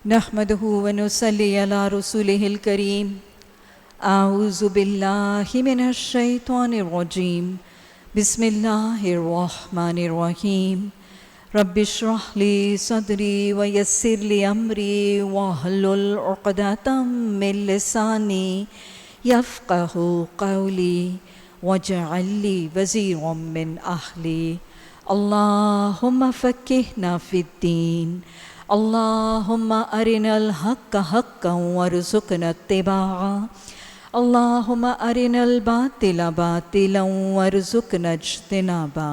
نحمده ونصلي على رسوله الكريم. أعوذ بالله من الشيطان الرجيم. بسم الله الرحمن الرحيم. رب اشرح لي صدري ويسر لي أمري واحلل عقدة من لساني يفقهوا قولي واجعل لي وزيرا من أهلي. اللهم فقهنا في الدين. اللهم أرنا الحق حقا وارزقنا اتباعه. اللهم أرنا الباطل باطلا وارزقنا اجتنابه.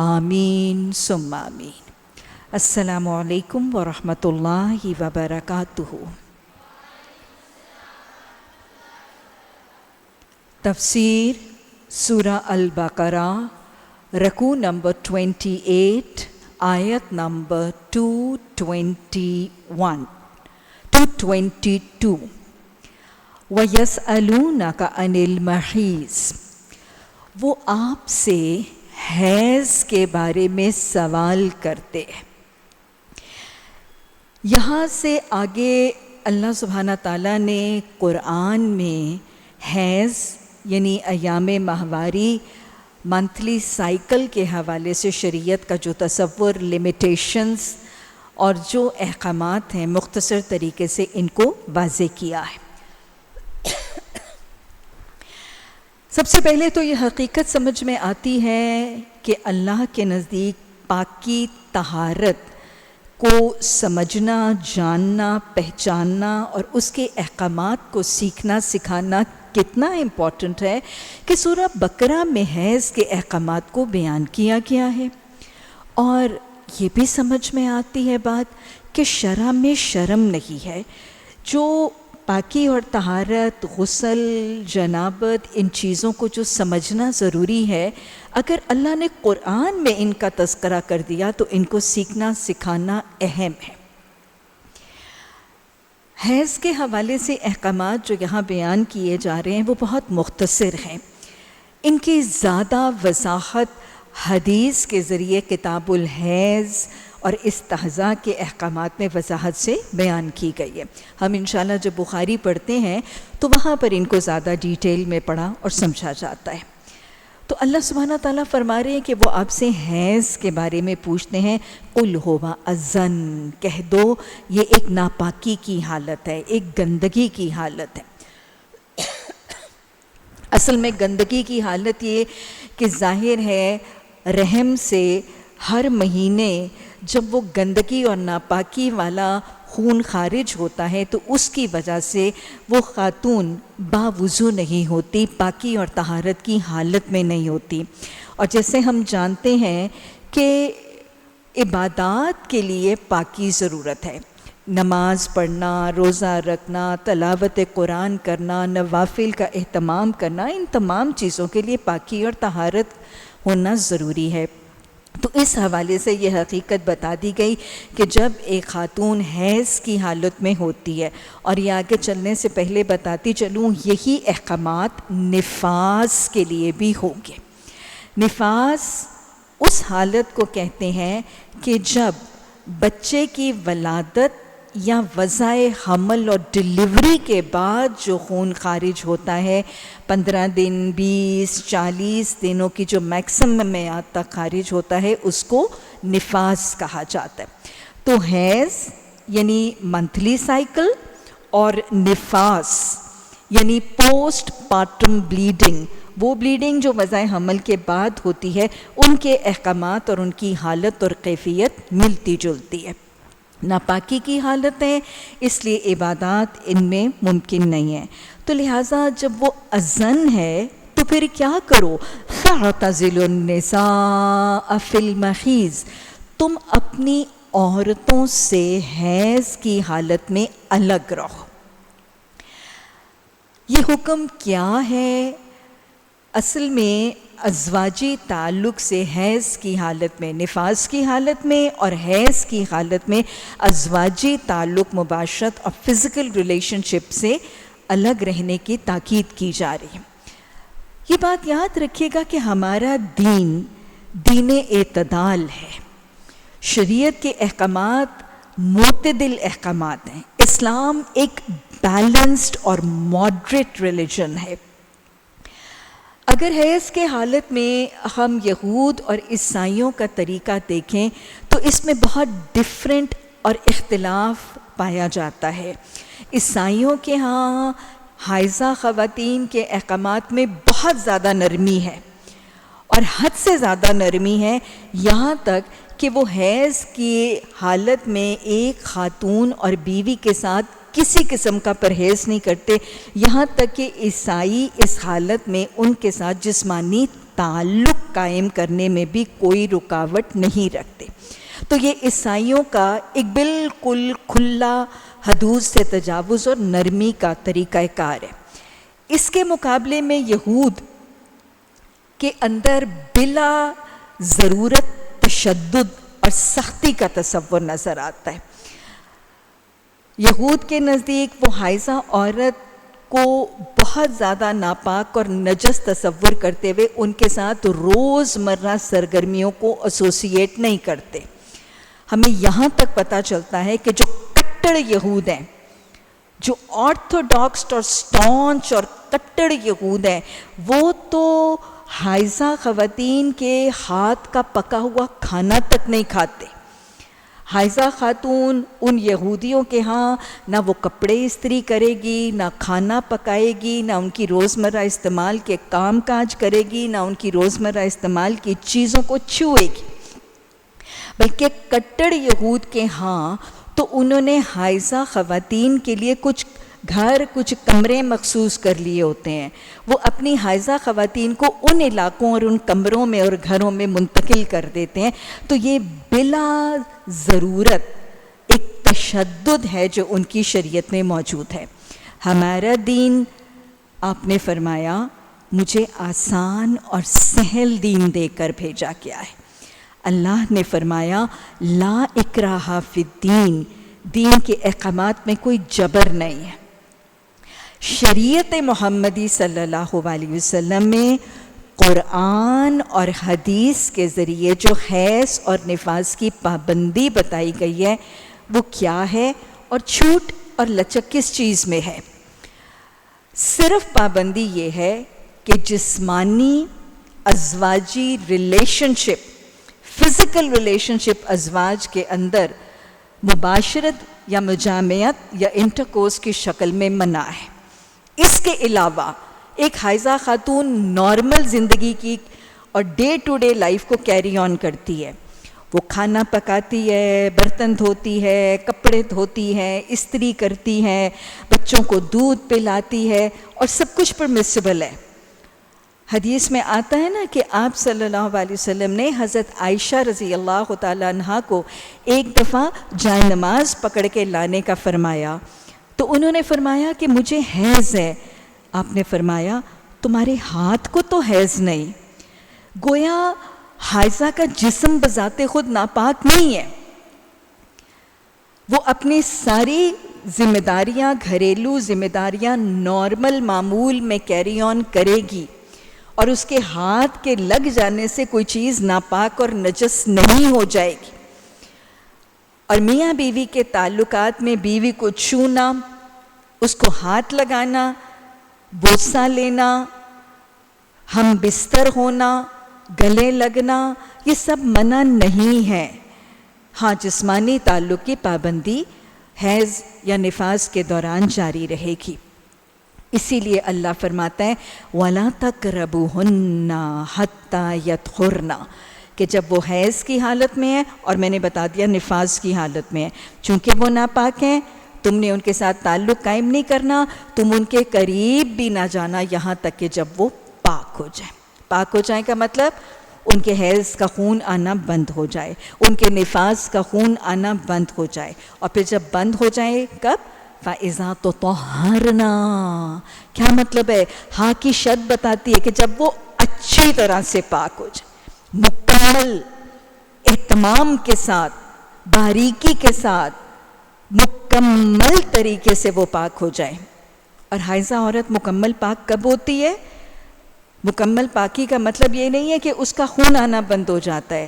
آمین ثم آمین. السلام علیکم ورحمۃ اللہ وبرکاتہ. تفسیر سورہ البقرہ، رکوع نمبر 28، آیت نمبر 221 222. وَيَسْأَلُونَكَ عَنِ الْمَحِيضِ، وہ آپ سے حیض کے بارے میں سوال کرتے ہیں. یہاں سے آگے اللہ سبحانہ تعالیٰ نے قرآن میں حیض یعنی ایام ماہواری، منتھلی سائیکل کے حوالے سے شریعت کا جو تصور، لیمیٹیشنز اور جو احکامات ہیں، مختصر طریقے سے ان کو واضح کیا ہے. سب سے پہلے تو یہ حقیقت سمجھ میں آتی ہے کہ اللہ کے نزدیک پاکی، طہارت کو سمجھنا، جاننا، پہچاننا اور اس کے احکامات کو سیکھنا، سکھانا کتنا امپورٹنٹ ہے کہ سورہ بقرہ میں حیض کے احکامات کو بیان کیا گیا ہے. اور یہ بھی سمجھ میں آتی ہے بات کہ شرع میں شرم نہیں ہے. جو پاکی اور طہارت، غسل، جنابت، ان چیزوں کو جو سمجھنا ضروری ہے، اگر اللہ نے قرآن میں ان کا تذکرہ کر دیا تو ان کو سیکھنا، سکھانا اہم ہے. حیض کے حوالے سے احکامات جو یہاں بیان کیے جا رہے ہیں وہ بہت مختصر ہیں. ان کی زیادہ وضاحت حدیث کے ذریعے کتاب الحیض اور استحضاء کے احکامات میں وضاحت سے بیان کی گئی ہے. ہم انشاءاللہ جب بخاری پڑھتے ہیں تو وہاں پر ان کو زیادہ ڈیٹیل میں پڑھا اور سمجھا جاتا ہے. تو اللہ سبحانہ تعالیٰ فرما رہے ہیں کہ وہ آپ سے حیض کے بارے میں پوچھتے ہیں. قُلْ هُوَ أَذًّ، کہہ دو یہ ایک ناپاکی کی حالت ہے، ایک گندگی کی حالت ہے. اصل میں گندگی کی حالت یہ کہ ظاہر ہے رحم سے ہر مہینے جب وہ گندگی اور ناپاکی والا خون خارج ہوتا ہے تو اس کی وجہ سے وہ خاتون باوضو نہیں ہوتی، پاکی اور طہارت کی حالت میں نہیں ہوتی. اور جیسے ہم جانتے ہیں کہ عبادات کے لیے پاکی ضرورت ہے. نماز پڑھنا، روزہ رکھنا، تلاوت قرآن کرنا، نوافل کا اہتمام کرنا، ان تمام چیزوں کے لیے پاکی اور طہارت ہونا ضروری ہے. تو اس حوالے سے یہ حقیقت بتا دی گئی کہ جب ایک خاتون حیض کی حالت میں ہوتی ہے، اور یہ آگے چلنے سے پہلے بتاتی چلوں یہی احکامات نفاس کے لیے بھی ہوں گے. نفاس اس حالت کو کہتے ہیں کہ جب بچے کی ولادت یا وضع حمل اور ڈلیوری کے بعد جو خون خارج ہوتا ہے، 15 دن، 20، 40 دنوں کی جو میکسمم میعاد تک خارج ہوتا ہے، اس کو نفاس کہا جاتا ہے. تو حیض یعنی منتھلی سائیکل اور نفاس یعنی پوسٹ پارٹم بلیڈنگ، وہ بلیڈنگ جو وضع حمل کے بعد ہوتی ہے، ان کے احکامات اور ان کی حالت اور کیفیت ملتی جلتی ہے. ناپاکی کی حالت ہے، اس لیے عبادات ان میں ممکن نہیں ہے. تو لہٰذا جب وہ اذن ہے تو پھر کیا کرو؟ فَاعْتَزِلُوا النِّسَاءَ فِي الْمَحِيضِ، تم اپنی عورتوں سے حیض کی حالت میں الگ رہو. یہ حکم کیا ہے؟ اصل میں ازواجی تعلق سے حیض کی حالت میں، نفاس کی حالت میں اور حیض کی حالت میں ازواجی تعلق، مباشرت اور فزیکل ریلیشن شپ سے الگ رہنے کی تاکید کی جا رہی ہے. یہ بات یاد رکھیے گا کہ ہمارا دین اعتدال ہے. شریعت کے احکامات معتدل احکامات ہیں. اسلام ایک بیلنسڈ اور ماڈریٹ ریلیجن ہے. اگر حیض کے حالت میں ہم یہود اور عیسائیوں کا طریقہ دیکھیں تو اس میں بہت ڈفرینٹ اور اختلاف پایا جاتا ہے. عیسائیوں کے ہاں حائضہ خواتین کے احکامات میں بہت زیادہ نرمی ہے، اور حد سے زیادہ نرمی ہے، یہاں تک کہ وہ حیض کی حالت میں ایک خاتون اور بیوی کے ساتھ کسی قسم کا پرہیز نہیں کرتے، یہاں تک کہ عیسائی اس حالت میں ان کے ساتھ جسمانی تعلق قائم کرنے میں بھی کوئی رکاوٹ نہیں رکھتے. تو یہ عیسائیوں کا ایک بالکل کھلا حدود سے تجاوز اور نرمی کا طریقہ کار ہے. اس کے مقابلے میں یہود کے اندر بلا ضرورت تشدد اور سختی کا تصور نظر آتا ہے. یہود کے نزدیک وہ حائضہ عورت کو بہت زیادہ ناپاک اور نجس تصور کرتے ہوئے ان کے ساتھ روزمرہ سرگرمیوں کو ایسوسیٹ نہیں کرتے. ہمیں یہاں تک پتہ چلتا ہے کہ جو کٹڑ یہود ہیں، جو آرتھوڈاکس اور سٹانچ اور کٹڑ یہود ہیں، وہ تو حائضہ خواتین کے ہاتھ کا پکا ہوا کھانا تک نہیں کھاتے. حائضہ خاتون ان یہودیوں کے ہاں نہ وہ کپڑے استری کرے گی، نہ کھانا پکائے گی، نہ ان کی روزمرہ استعمال کے کام کاج کرے گی، نہ ان کی روزمرہ استعمال کی چیزوں کو چھوئے گی. بلکہ کٹڑ یہود کے ہاں تو انہوں نے حائضہ خواتین کے لیے کچھ گھر، کچھ کمرے مخصوص کر لیے ہوتے ہیں. وہ اپنی حائضہ خواتین کو ان علاقوں اور ان کمروں میں اور گھروں میں منتقل کر دیتے ہیں. تو یہ بلا ضرورت ایک تشدد ہے جو ان کی شریعت میں موجود ہے. ہمارا دین، آپ نے فرمایا، مجھے آسان اور سہل دین دے کر بھیجا گیا ہے. اللہ نے فرمایا لا اکراہ فی الدین، دین کے احکامات میں کوئی جبر نہیں ہے. شریعت محمدی صلی اللہ علیہ وسلم میں قرآن اور حدیث کے ذریعے جو حیض اور نفاس کی پابندی بتائی گئی ہے وہ کیا ہے، اور چھوٹ اور لچک کس چیز میں ہے؟ صرف پابندی یہ ہے کہ جسمانی ازواجی ریلیشن شپ، فزیکل ریلیشن شپ ازواج کے اندر مباشرت یا مجامعت یا انٹرکورس کی شکل میں منع ہے. اس کے علاوہ ایک حائضہ خاتون نارمل زندگی کی اور ڈے ٹو ڈے لائف کو کیری آن کرتی ہے. وہ کھانا پکاتی ہے، برتن دھوتی ہے، کپڑے دھوتی ہے، استری کرتی ہے، بچوں کو دودھ پلاتی ہے، اور سب کچھ پرمیسیبل ہے. حدیث میں آتا ہے نا کہ آپ صلی اللہ علیہ وسلم نے حضرت عائشہ رضی اللہ تعالیٰ عنہا کو ایک دفعہ جائے نماز پکڑ کے لانے کا فرمایا. تو انہوں نے فرمایا کہ مجھے حیض ہے. آپ نے فرمایا تمہارے ہاتھ کو تو حیض نہیں. گویا حائضہ کا جسم بذات خود ناپاک نہیں ہے، وہ اپنی ساری ذمہ داریاں، گھریلو ذمہ داریاں نارمل معمول میں کیری آن کرے گی، اور اس کے ہاتھ کے لگ جانے سے کوئی چیز ناپاک اور نجس نہیں ہو جائے گی. اور میاں بیوی کے تعلقات میں بیوی کو چھونا، اس کو ہاتھ لگانا، بوسہ لینا، ہم بستر ہونا، گلے لگنا، یہ سب منع نہیں ہے. ہاں جسمانی تعلق کی پابندی حیض یا نفاس کے دوران جاری رہے گی. اسی لیے اللہ فرماتا ہے وَلَا تَقْرَبُوهُنَّ حَتَّى يَطْهُرْنَ، کہ جب وہ حیض کی حالت میں ہے، اور میں نے بتا دیا نفاس کی حالت میں ہے، چونکہ وہ ناپاک ہیں، تم نے ان کے ساتھ تعلق قائم نہیں کرنا، تم ان کے قریب بھی نہ جانا یہاں تک کہ جب وہ پاک ہو جائیں. پاک ہو جائیں کا مطلب ان کے حیض کا خون آنا بند ہو جائے، ان کے نفاس کا خون آنا بند ہو جائے. اور پھر جب بند ہو جائے کب؟ فَإِذَا تُطَهَّرْنَا، کیا مطلب ہے؟ ہاں کی شرط بتاتی ہے کہ جب وہ اچھی طرح سے پاک ہو جائے، مکمل اہتمام کے ساتھ، باریکی کے ساتھ، مکمل طریقے سے وہ پاک ہو جائے. اور حائضہ عورت مکمل پاک کب ہوتی ہے؟ مکمل پاکی کا مطلب یہ نہیں ہے کہ اس کا خون آنا بند ہو جاتا ہے،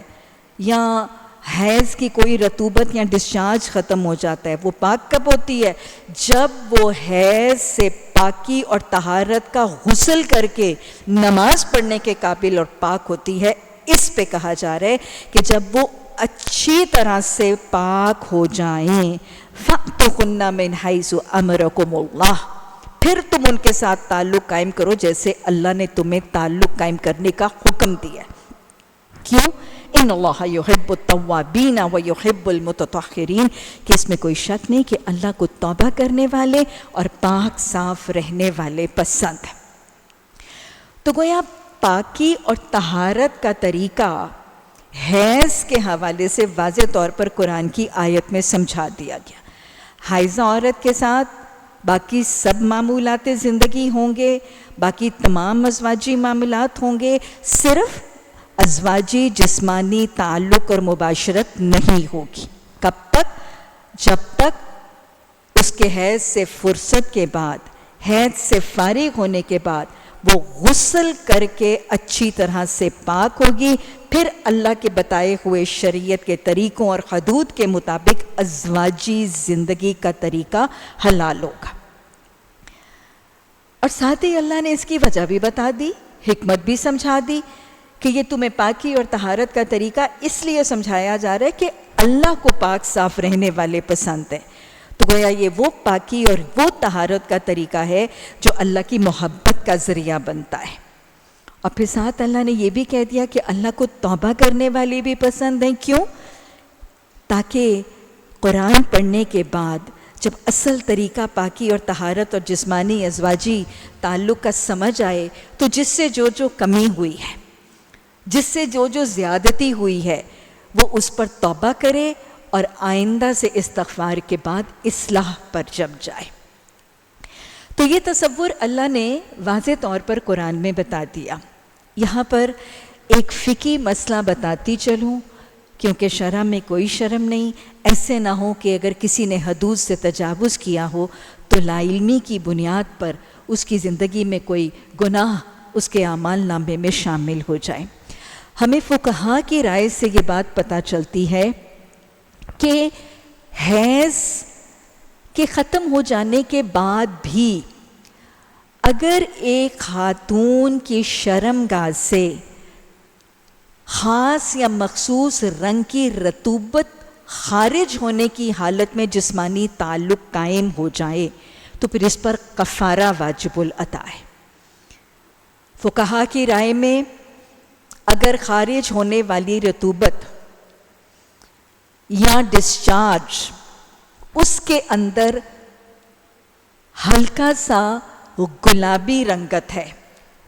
یا حیض کی کوئی رطوبت یا ڈسچارج ختم ہو جاتا ہے، وہ پاک کب ہوتی ہے؟ جب وہ حیض سے پاکی اور طہارت کا غسل کر کے نماز پڑھنے کے قابل اور پاک ہوتی ہے۔ اس پہ کہا جا رہا ہے کہ جب وہ اچھی طرح سے پاک ہو جائیں، فَأْتُوهُنَّ مِنْ حَيْثُ أَمَرَكُمُ اللَّهُ، پھر تم ان کے ساتھ تعلق قائم کرو جیسے اللہ نے تمہیں تعلق قائم کرنے کا حکم دیا۔ کیوں؟ ان اللہ یحب التوابین ویحب المتطہرین، کہ اس میں کوئی شک نہیں کہ اللہ کو توبہ کرنے والے اور پاک صاف رہنے والے پسند ہیں۔ تو گویا پاکی اور طہارت کا طریقہ حیض کے حوالے سے واضح طور پر قرآن کی آیت میں سمجھا دیا گیا۔ حائضہ عورت کے ساتھ باقی سب معمولات زندگی ہوں گے، باقی تمام ازواجی معاملات ہوں گے، صرف ازواجی جسمانی تعلق اور مباشرت نہیں ہوگی۔ کب تک؟ جب تک اس کے حیض سے فرصت کے بعد، حیض سے فارغ ہونے کے بعد وہ غسل کر کے اچھی طرح سے پاک ہوگی، پھر اللہ کے بتائے ہوئے شریعت کے طریقوں اور حدود کے مطابق ازواجی زندگی کا طریقہ حلال ہوگا۔ اور ساتھ ہی اللہ نے اس کی وجہ بھی بتا دی، حکمت بھی سمجھا دی کہ یہ تمہیں پاکی اور طہارت کا طریقہ اس لیے سمجھایا جا رہا ہے کہ اللہ کو پاک صاف رہنے والے پسند ہیں۔ تو گویا یہ وہ پاکی اور وہ طہارت کا طریقہ ہے جو اللہ کی محبت کا ذریعہ بنتا ہے۔ اور پھر ساتھ اللہ نے یہ بھی کہہ دیا کہ اللہ کو توبہ کرنے والے بھی پسند ہیں۔ کیوں؟ تاکہ قرآن پڑھنے کے بعد جب اصل طریقہ پاکی اور طہارت اور جسمانی ازواجی تعلق کا سمجھ آئے تو جس سے جو کمی ہوئی ہے، جس سے جو زیادتی ہوئی ہے، وہ اس پر توبہ کرے اور آئندہ سے استغفار کے بعد اصلاح پر جم جائے۔ تو یہ تصور اللہ نے واضح طور پر قرآن میں بتا دیا۔ یہاں پر ایک فقہی مسئلہ بتاتی چلوں، کیونکہ شرع میں کوئی شرم نہیں، ایسے نہ ہو کہ اگر کسی نے حدود سے تجاوز کیا ہو تو لا علمی کی بنیاد پر اس کی زندگی میں کوئی گناہ اس کے اعمال نامے میں شامل ہو جائے۔ ہمیں فقہا کی رائے سے یہ بات پتہ چلتی ہے کہ حیض کے ختم ہو جانے کے بعد بھی اگر ایک خاتون کی شرمگاہ سے خاص یا مخصوص رنگ کی رطوبت خارج ہونے کی حالت میں جسمانی تعلق قائم ہو جائے تو پھر اس پر کفارہ واجب الادا ہے۔ فقہا کی رائے میں اگر خارج ہونے والی رطوبت یا ڈسچارج اس کے اندر ہلکا سا گلابی رنگت ہے،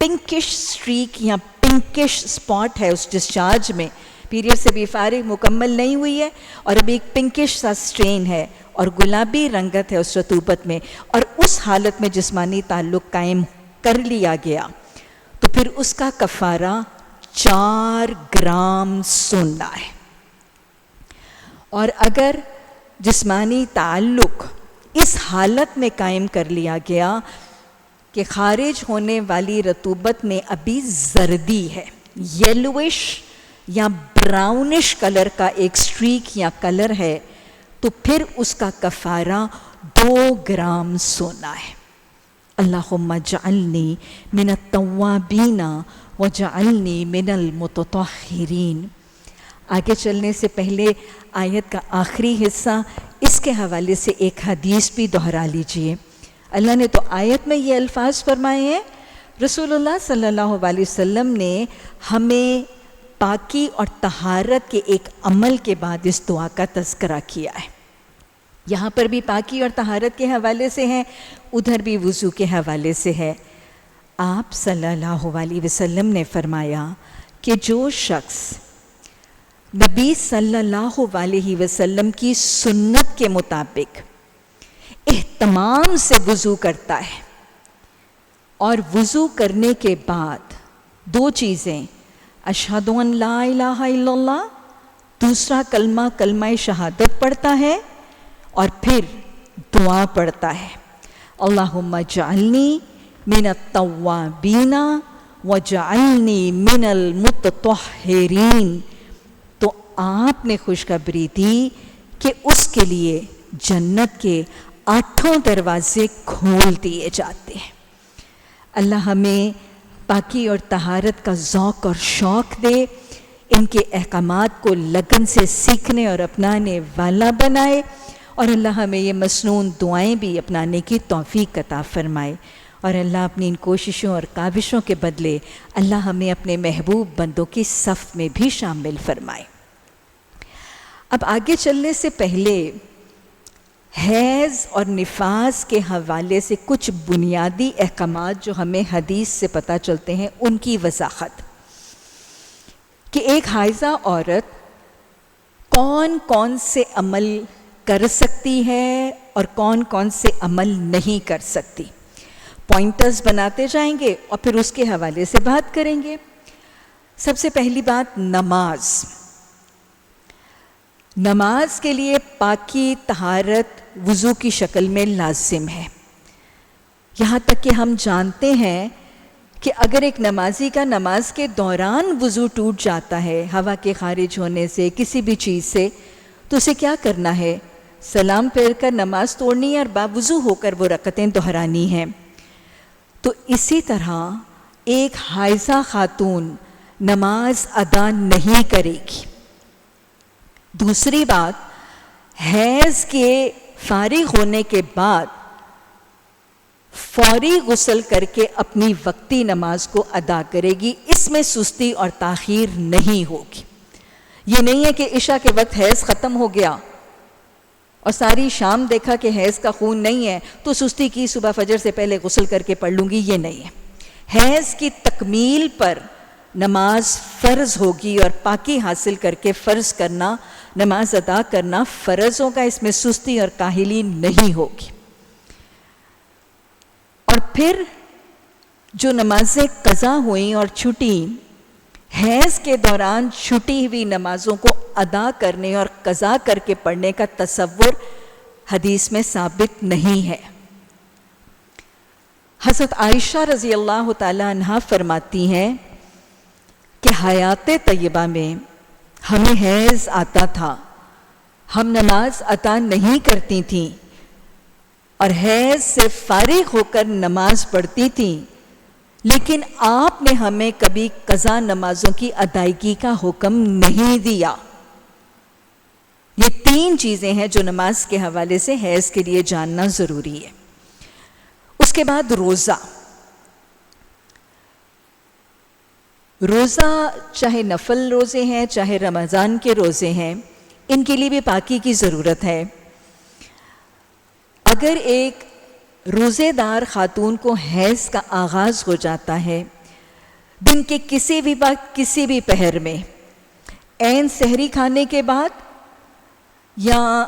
پنکش سٹریک یا پنکش سپاٹ ہے اس ڈسچارج میں، پیریڈ سے بھی فارغ مکمل نہیں ہوئی ہے اور ابھی ایک پنکش سا سٹرین ہے اور گلابی رنگت ہے اس رطوبت میں، اور اس حالت میں جسمانی تعلق قائم کر لیا گیا تو پھر اس کا کفارہ 4 گرام سونا ہے۔ اور اگر جسمانی تعلق اس حالت میں قائم کر لیا گیا کہ خارج ہونے والی رطوبت میں ابھی زردی ہے، یلوش یا براؤنش کلر کا ایک سٹریک یا کلر ہے، تو پھر اس کا کفارہ 2 گرام سونا ہے۔ اللہم اجعلنی من التوابین وجعلنی من المتطہرین۔ آگے چلنے سے پہلے آیت کا آخری حصہ، اس کے حوالے سے ایک حدیث بھی دہرا لیجئے۔ اللہ نے تو آیت میں یہ الفاظ فرمائے ہیں، رسول اللہ صلی اللہ علیہ وسلم نے ہمیں پاکی اور طہارت کے ایک عمل کے بعد اس دعا کا تذکرہ کیا ہے۔ یہاں پر بھی پاکی اور طہارت کے حوالے سے ہے، ادھر بھی وضو کے حوالے سے ہے۔ آپ صلی اللہ علیہ وسلم نے فرمایا کہ جو شخص نبی صلی اللہ علیہ وسلم کی سنت کے مطابق اہتمام سے وضو کرتا ہے اور وضو کرنے کے بعد 2 چیزیں، اشہد ان لا الہ الا اللہ، دوسرا کلمہ کلمہ شہادت پڑھتا ہے اور پھر دعا پڑھتا ہے، اللہم اجعلنی من التوابین وجعلنی من المتطہرین، تو آپ نے خوشخبری دی کہ اس کے لیے جنت کے 8 دروازے کھول دیے جاتے ہیں۔ اللہ ہمیں پاکی اور طہارت کا ذوق اور شوق دے، ان کے احکامات کو لگن سے سیکھنے اور اپنانے والا بنائے، اور اللہ ہمیں یہ مسنون دعائیں بھی اپنانے کی توفیق عطا فرمائے، اور اللہ اپنی ان کوششوں اور کاوشوں کے بدلے اللہ ہمیں اپنے محبوب بندوں کی صف میں بھی شامل فرمائے۔ اب آگے چلنے سے پہلے حیض اور نفاس کے حوالے سے کچھ بنیادی احکامات جو ہمیں حدیث سے پتہ چلتے ہیں ان کی وضاحت، کہ ایک حائضہ عورت کون کون سے عمل کر سکتی ہے اور کون کون سے عمل نہیں کر سکتی، پوائنٹرز بناتے جائیں گے اور پھر اس کے حوالے سے بات کریں گے۔ سب سے پہلی بات، نماز کے لیے پاکی طہارت وضو کی شکل میں لازم ہے، یہاں تک کہ ہم جانتے ہیں کہ اگر ایک نمازی کا نماز کے دوران وضو ٹوٹ جاتا ہے ہوا کے خارج ہونے سے، کسی بھی چیز سے، تو اسے کیا کرنا ہے؟ سلام پھیر کر نماز توڑنی ہے اور باوضو ہو کر وہ رکعتیں دہرانی ہیں۔ تو اسی طرح ایک حائضہ خاتون نماز ادا نہیں کرے گی۔ دوسری بات، حیض کے فارغ ہونے کے بعد فوری غسل کر کے اپنی وقتی نماز کو ادا کرے گی، اس میں سستی اور تاخیر نہیں ہوگی۔ یہ نہیں ہے کہ عشاء کے وقت حیض ختم ہو گیا اور ساری شام دیکھا کہ حیض کا خون نہیں ہے تو سستی کی، صبح فجر سے پہلے غسل کر کے پڑھ لوں گی، یہ نہیں ہے۔ حیض کی تکمیل پر نماز فرض ہوگی، اور پاکی حاصل کر کے فرض کرنا، نماز ادا کرنا فرض ہوگا، اس میں سستی اور کاہلی نہیں ہوگی۔ اور پھر جو نمازیں قضا ہوئیں اور چھٹیں، حیض کے دوران چھٹی ہوئی نمازوں کو ادا کرنے اور قضا کر کے پڑھنے کا تصور حدیث میں ثابت نہیں ہے۔ حضرت عائشہ رضی اللہ تعالی عنہا فرماتی ہیں کہ حیات طیبہ میں ہمیں حیض آتا تھا، ہم نماز ادا نہیں کرتی تھیں اور حیض سے فارغ ہو کر نماز پڑھتی تھیں، لیکن آپ نے ہمیں کبھی قضا نمازوں کی ادائیگی کا حکم نہیں دیا۔ یہ 3 چیزیں ہیں جو نماز کے حوالے سے حیض کے لیے جاننا ضروری ہے۔ اس کے بعد روزہ چاہے نفل روزے ہیں چاہے رمضان کے روزے ہیں، ان کے لیے بھی پاکی کی ضرورت ہے۔ اگر ایک روزے دار خاتون کو حیض کا آغاز ہو جاتا ہے دن کے کسی بھی وقت کسی بھی پہر میں، عین سحری کھانے کے بعد یا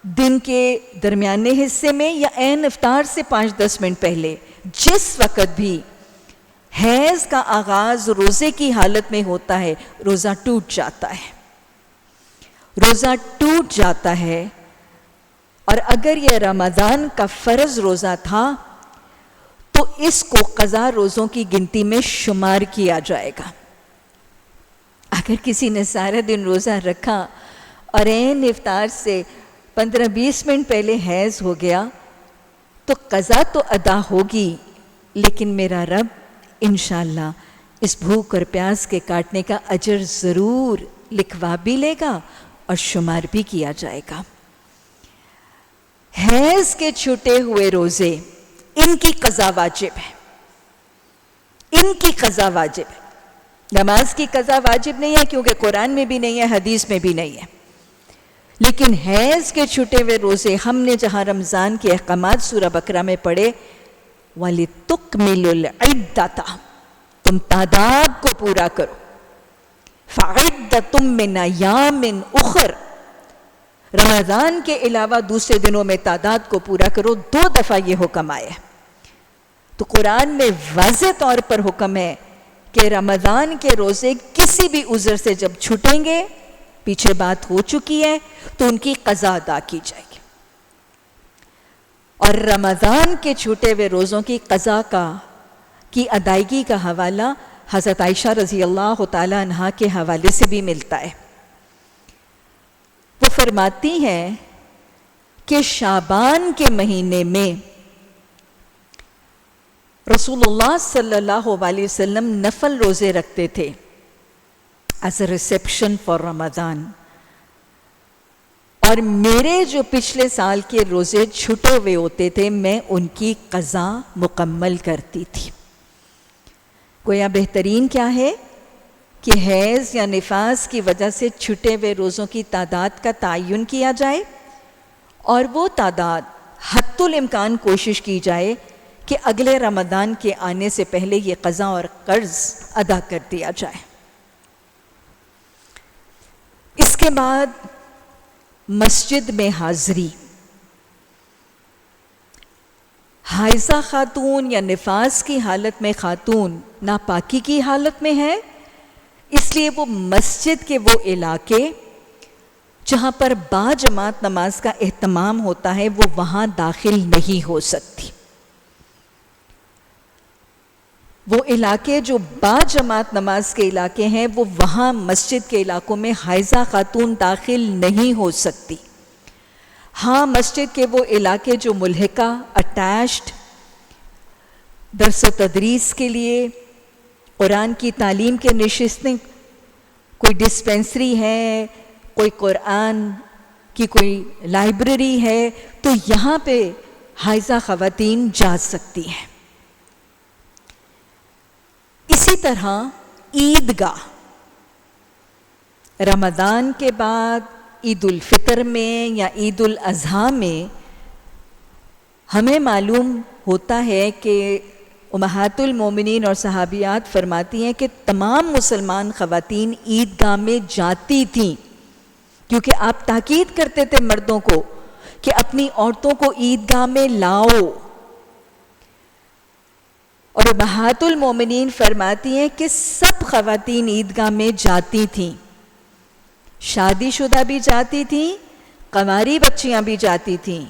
دن کے درمیانے حصے میں یا عین افطار سے 5-10 منٹ پہلے، جس وقت بھی حیض کا آغاز روزے کی حالت میں ہوتا ہے، روزہ ٹوٹ جاتا ہے۔ روزہ ٹوٹ جاتا ہے، اور اگر یہ رمضان کا فرض روزہ تھا تو اس کو قضا روزوں کی گنتی میں شمار کیا جائے گا۔ اگر کسی نے سارا دن روزہ رکھا اور عین افطار سے 15-20 منٹ پہلے حیض ہو گیا تو قضا تو ادا ہوگی، لیکن میرا رب انشاءاللہ اس بھوک اور پیاس کے کاٹنے کا اجر ضرور لکھوا بھی لے گا اور شمار بھی کیا جائے گا۔ حیض کے چھوٹے ہوئے روزے، ان کی قضا واجب ہے، ان کی قضا واجب ہے۔ نماز کی قضا واجب نہیں ہے کیونکہ قرآن میں بھی نہیں ہے، حدیث میں بھی نہیں ہے، لیکن حیض کے چھوٹے ہوئے روزے ہم نے جہاں رمضان کے احکامات سورہ بقرہ میں پڑھے، وَلِتُكْمِلُوا الْعِدَّةَ، تم تعداد کو پورا کرو، فَعِدَّةٌ مِّنْ أَيَّامٍ أُخَرَ، رمضان کے علاوہ دوسرے دنوں میں تعداد کو پورا کرو۔ 2 دفعہ یہ حکم آیا ہے، تو قرآن میں واضح طور پر حکم ہے کہ رمضان کے روزے کسی بھی عذر سے جب چھٹیں گے، پیچھے بات ہو چکی ہے، تو ان کی قضا ادا کی جائے گی۔ اور رمضان کے چھوٹے ہوئے روزوں کی قضا کی ادائیگی کا حوالہ حضرت عائشہ رضی اللہ تعالی عنہا کے حوالے سے بھی ملتا ہے۔ فرماتی ہیں کہ شعبان کے مہینے میں رسول اللہ صلی اللہ علیہ وسلم نفل روزے رکھتے تھے ایز اے ریسیپشن فار رمضان، اور میرے جو پچھلے سال کے روزے چھٹے ہوئے ہوتے تھے میں ان کی قضا مکمل کرتی تھی۔ گویا بہترین کیا ہے کہ حیض یا نفاس کی وجہ سے چھٹے ہوئے روزوں کی تعداد کا تعین کیا جائے، اور وہ تعداد حتی الامکان کوشش کی جائے کہ اگلے رمضان کے آنے سے پہلے یہ قضا اور قرض ادا کر دیا جائے۔ اس کے بعد مسجد میں حاضری۔ حائضہ خاتون یا نفاس کی حالت میں خاتون ناپاکی کی حالت میں ہے، اس لیے وہ مسجد کے وہ علاقے جہاں پر باجماعت نماز کا اہتمام ہوتا ہے وہ وہاں داخل نہیں ہو سکتی۔ وہ علاقے جو باجماعت نماز کے علاقے ہیں وہ وہاں مسجد کے علاقوں میں حائضہ خاتون داخل نہیں ہو سکتی۔ ہاں مسجد کے وہ علاقے جو ملحقہ اٹیچڈ درس و تدریس کے لیے، قرآن کی تعلیم کے نشستیں، کوئی ڈسپنسری ہے، کوئی قرآن کی کوئی لائبریری ہے، تو یہاں پہ حائضہ خواتین جا سکتی ہیں۔ اسی طرح عیدگاہ، رمضان کے بعد عید الفطر میں یا عید الاضحیٰ میں ہمیں معلوم ہوتا ہے کہ امہات المومنین اور صحابیات فرماتی ہیں کہ تمام مسلمان خواتین عیدگاہ میں جاتی تھیں، کیونکہ آپ تاکید کرتے تھے مردوں کو کہ اپنی عورتوں کو عیدگاہ میں لاؤ۔ اور امہات المومنین فرماتی ہیں کہ سب خواتین عیدگاہ میں جاتی تھیں، شادی شدہ بھی جاتی تھیں، کنواری بچیاں بھی جاتی تھیں،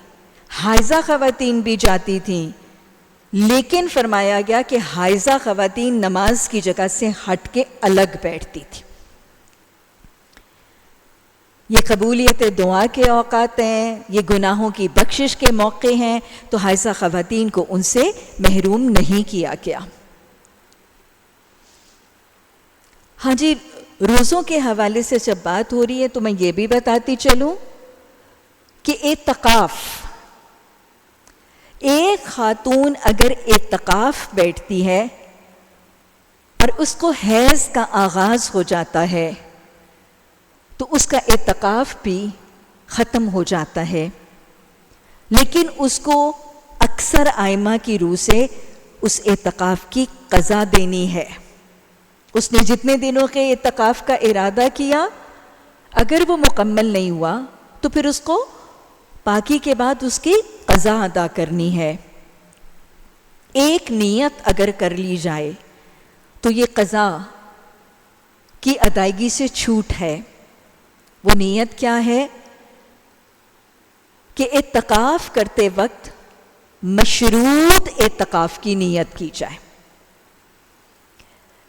حائضہ خواتین بھی جاتی تھیں، لیکن فرمایا گیا کہ حائضہ خواتین نماز کی جگہ سے ہٹ کے الگ بیٹھتی تھی۔ یہ قبولیت دعا کے اوقات ہیں، یہ گناہوں کی بخشش کے موقع ہیں، تو حائضہ خواتین کو ان سے محروم نہیں کیا گیا۔ ہاں جی، روزوں کے حوالے سے جب بات ہو رہی ہے تو میں یہ بھی بتاتی چلوں کہ اعتکاف، ایک خاتون اگر اعتکاف بیٹھتی ہے اور اس کو حیض کا آغاز ہو جاتا ہے تو اس کا اعتکاف بھی ختم ہو جاتا ہے، لیکن اس کو اکثر ائمہ کی روح سے اس اعتکاف کی قضا دینی ہے۔ اس نے جتنے دنوں کے اعتکاف کا ارادہ کیا، اگر وہ مکمل نہیں ہوا تو پھر اس کو پاکی کے بعد اس کی قضا ادا کرنی ہے۔ ایک نیت اگر کر لی جائے تو یہ قضا کی ادائیگی سے چھوٹ ہے۔ وہ نیت کیا ہے کہ اعتکاف کرتے وقت مشروط اعتکاف کی نیت کی جائے،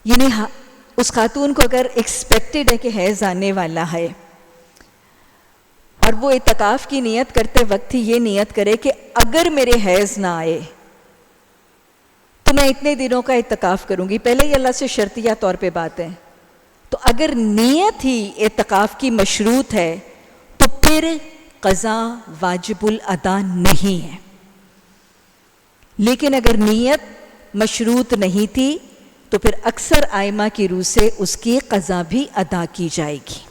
یعنی اس خاتون کو اگر ایکسپیکٹڈ ہے کہ حیض آنے والا ہے اور وہ اعتکاف کی نیت کرتے وقت ہی یہ نیت کرے کہ اگر میرے حیض نہ آئے تو میں اتنے دنوں کا اعتکاف کروں گی، پہلے ہی اللہ سے شرطیہ طور پہ بات ہے، تو اگر نیت ہی اعتکاف کی مشروط ہے تو پھر قضا واجب الادا نہیں ہے۔ لیکن اگر نیت مشروط نہیں تھی تو پھر اکثر ائمہ کی روح سے اس کی قضا بھی ادا کی جائے گی۔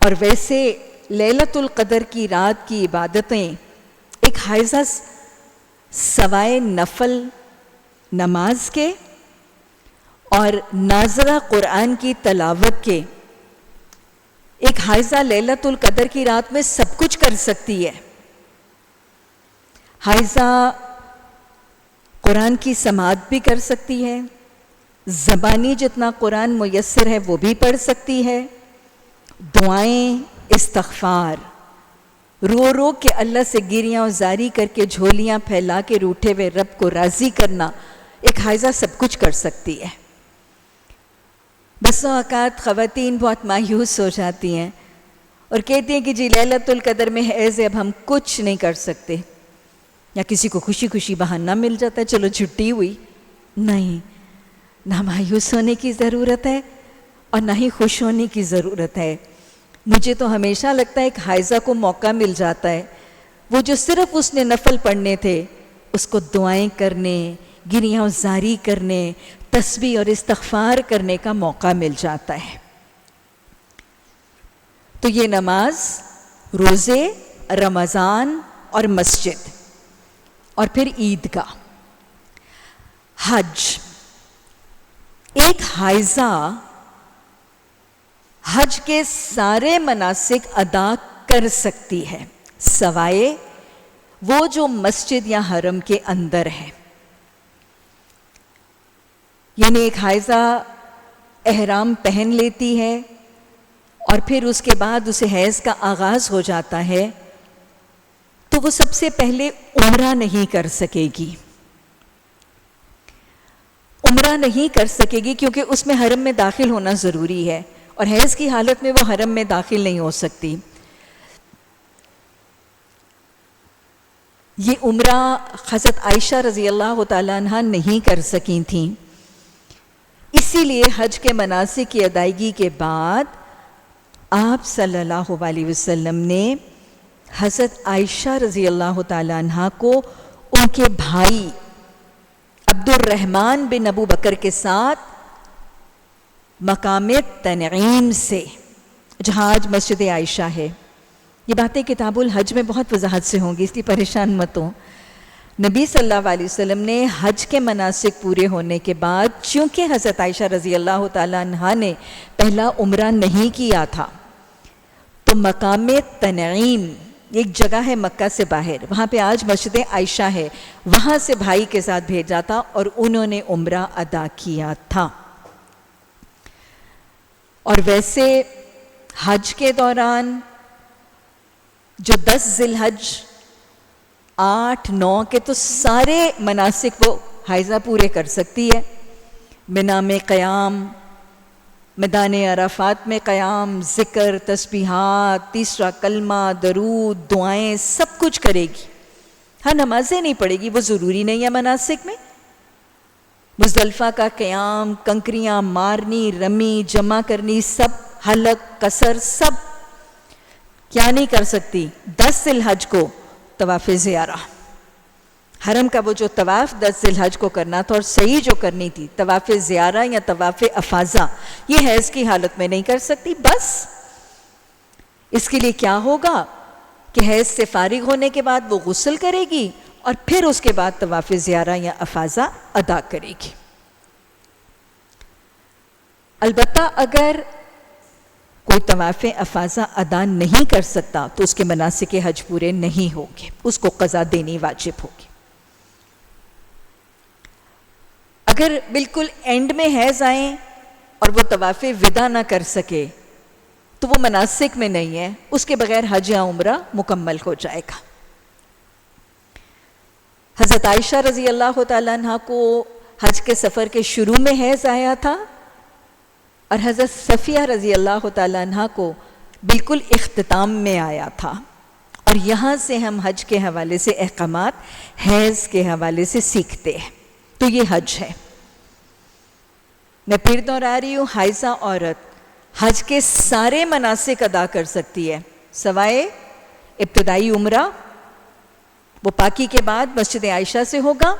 اور ویسے لیلۃ القدر کی رات کی عبادتیں ایک حائضہ سوائے نفل نماز کے اور ناظرہ قرآن کی تلاوت کے، ایک حائضہ لیلۃ القدر کی رات میں سب کچھ کر سکتی ہے۔ حائضہ قرآن کی سماعت بھی کر سکتی ہے، زبانی جتنا قرآن میسر ہے وہ بھی پڑھ سکتی ہے، دعائیں، استغفار، رو رو کے اللہ سے گریاں و زاری کر کے جھولیاں پھیلا کے روٹھے ہوئے رب کو راضی کرنا، ایک حائضہ سب کچھ کر سکتی ہے۔ بسوں اوقات خواتین بہت مایوس ہو جاتی ہیں اور کہتی ہیں کہ جی لیلۃ القدر میں حیض ہے، اب ہم کچھ نہیں کر سکتے، یا کسی کو خوشی خوشی بہانہ مل جاتا ہے چلو چھٹی ہوئی۔ نہیں، نہ مایوس ہونے کی ضرورت ہے اور نہ ہی خوش ہونے کی ضرورت ہے۔ مجھے تو ہمیشہ لگتا ہے ایک حائضہ کو موقع مل جاتا ہے، وہ جو صرف اس نے نفل پڑھنے تھے اس کو دعائیں کرنے، گریاں زاری کرنے، تسبیح اور استغفار کرنے کا موقع مل جاتا ہے۔ تو یہ نماز، روزے، رمضان اور مسجد، اور پھر عید کا حج۔ ایک حائضہ حج کے سارے مناسک ادا کر سکتی ہے سوائے وہ جو مسجد یا حرم کے اندر ہے۔ یعنی ایک حائضہ احرام پہن لیتی ہے اور پھر اس کے بعد اسے حیض کا آغاز ہو جاتا ہے تو وہ سب سے پہلے عمرہ نہیں کر سکے گی۔ عمرہ نہیں کر سکے گی کیونکہ اس میں حرم میں داخل ہونا ضروری ہے، اور حیض کی حالت میں وہ حرم میں داخل نہیں ہو سکتی۔ یہ عمرہ حضرت عائشہ رضی اللہ تعالیٰ عنہ نہیں کر سکی تھیں، اسی لیے حج کے مناسک کی ادائیگی کے بعد آپ صلی اللہ علیہ وسلم نے حضرت عائشہ رضی اللہ تعالیٰ عنہ کو ان کے بھائی عبد الرحمن بن ابو بکر کے ساتھ مقام تنعیم سے، جہاں آج مسجد عائشہ ہے، یہ باتیں کتاب الحج میں بہت وضاحت سے ہوں گی، اس لیے پریشان مت ہوں۔ نبی صلی اللہ علیہ وسلم نے حج کے مناسک پورے ہونے کے بعد، چونکہ حضرت عائشہ رضی اللہ تعالیٰ عنہ نے پہلا عمرہ نہیں کیا تھا، تو مقام تنعیم ایک جگہ ہے مکہ سے باہر، وہاں پہ آج مسجد عائشہ ہے، وہاں سے بھائی کے ساتھ بھیجا تھا اور انہوں نے عمرہ ادا کیا تھا۔ اور ویسے حج کے دوران جو 10 ذی الحج 8، 9 کے تو سارے مناسک وہ حائضہ پورے کر سکتی ہے۔ منا میں قیام، میدان عرفات میں قیام، ذکر، تسبیحات، تیسرا کلمہ، درود، دعائیں، سب کچھ کرے گی۔ ہاں نمازیں نہیں پڑھے گی، وہ ضروری نہیں ہے مناسک میں۔ مزدلفہ کا قیام، کنکریاں مارنی، رمی، جمع کرنی، سب حلق، قصر، سب کیا نہیں کر سکتی؟ 10 ذی الحج کو طواف زیارہ، حرم کا وہ جو طواف 10 ذی الحج کو کرنا تھا اور صحیح جو کرنی تھی طواف زیارہ یا طواف افاضہ، یہ حیض کی حالت میں نہیں کر سکتی۔ بس اس کے لیے کیا ہوگا کہ حیض سے فارغ ہونے کے بعد وہ غسل کرے گی اور پھر اس کے بعد طواف زیارہ یا افاضہ ادا کرے گی۔ البتہ اگر کوئی طواف افاضہ ادا نہیں کر سکتا تو اس کے مناسک حج پورے نہیں ہوگے، اس کو قضا دینی واجب ہوگی۔ اگر بالکل اینڈ میں حیض آئیں اور وہ طواف وداع نہ کر سکے تو وہ مناسک میں نہیں ہے، اس کے بغیر حج یا عمرہ مکمل ہو جائے گا۔ حضرت عائشہ رضی اللہ تعالیٰ عنہ کو حج کے سفر کے شروع میں حیض آیا تھا، اور حضرت صفیہ رضی اللہ تعالیٰ عنہ کو بالکل اختتام میں آیا تھا، اور یہاں سے ہم حج کے حوالے سے احکامات حیض کے حوالے سے سیکھتے ہیں۔ تو یہ حج ہے۔ میں پھر دوہرا رہی ہوں، حائضہ عورت حج کے سارے مناسک ادا کر سکتی ہے سوائے ابتدائی عمرہ، وہ پاکی کے بعد مسجد عائشہ سے ہوگا،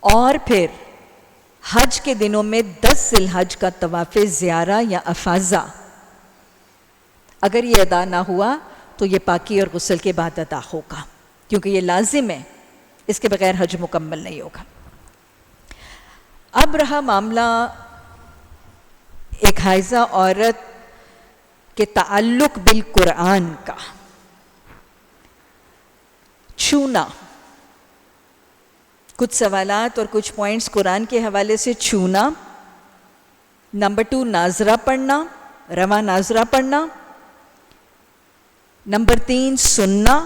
اور پھر حج کے دنوں میں 10 ذی الحج کا طواف زیارہ یا افاضہ، اگر یہ ادا نہ ہوا تو یہ پاکی اور غسل کے بعد ادا ہوگا، کیونکہ یہ لازم ہے، اس کے بغیر حج مکمل نہیں ہوگا۔ اب رہا معاملہ ایک حائضہ عورت کے تعلق بالقرآن کا، چھونا، کچھ سوالات اور کچھ پوائنٹس قرآن کے حوالے سے چھونا۔ نمبر 2 ناظرہ پڑھنا، رواں ناظرہ پڑھنا۔ نمبر 3 سننا،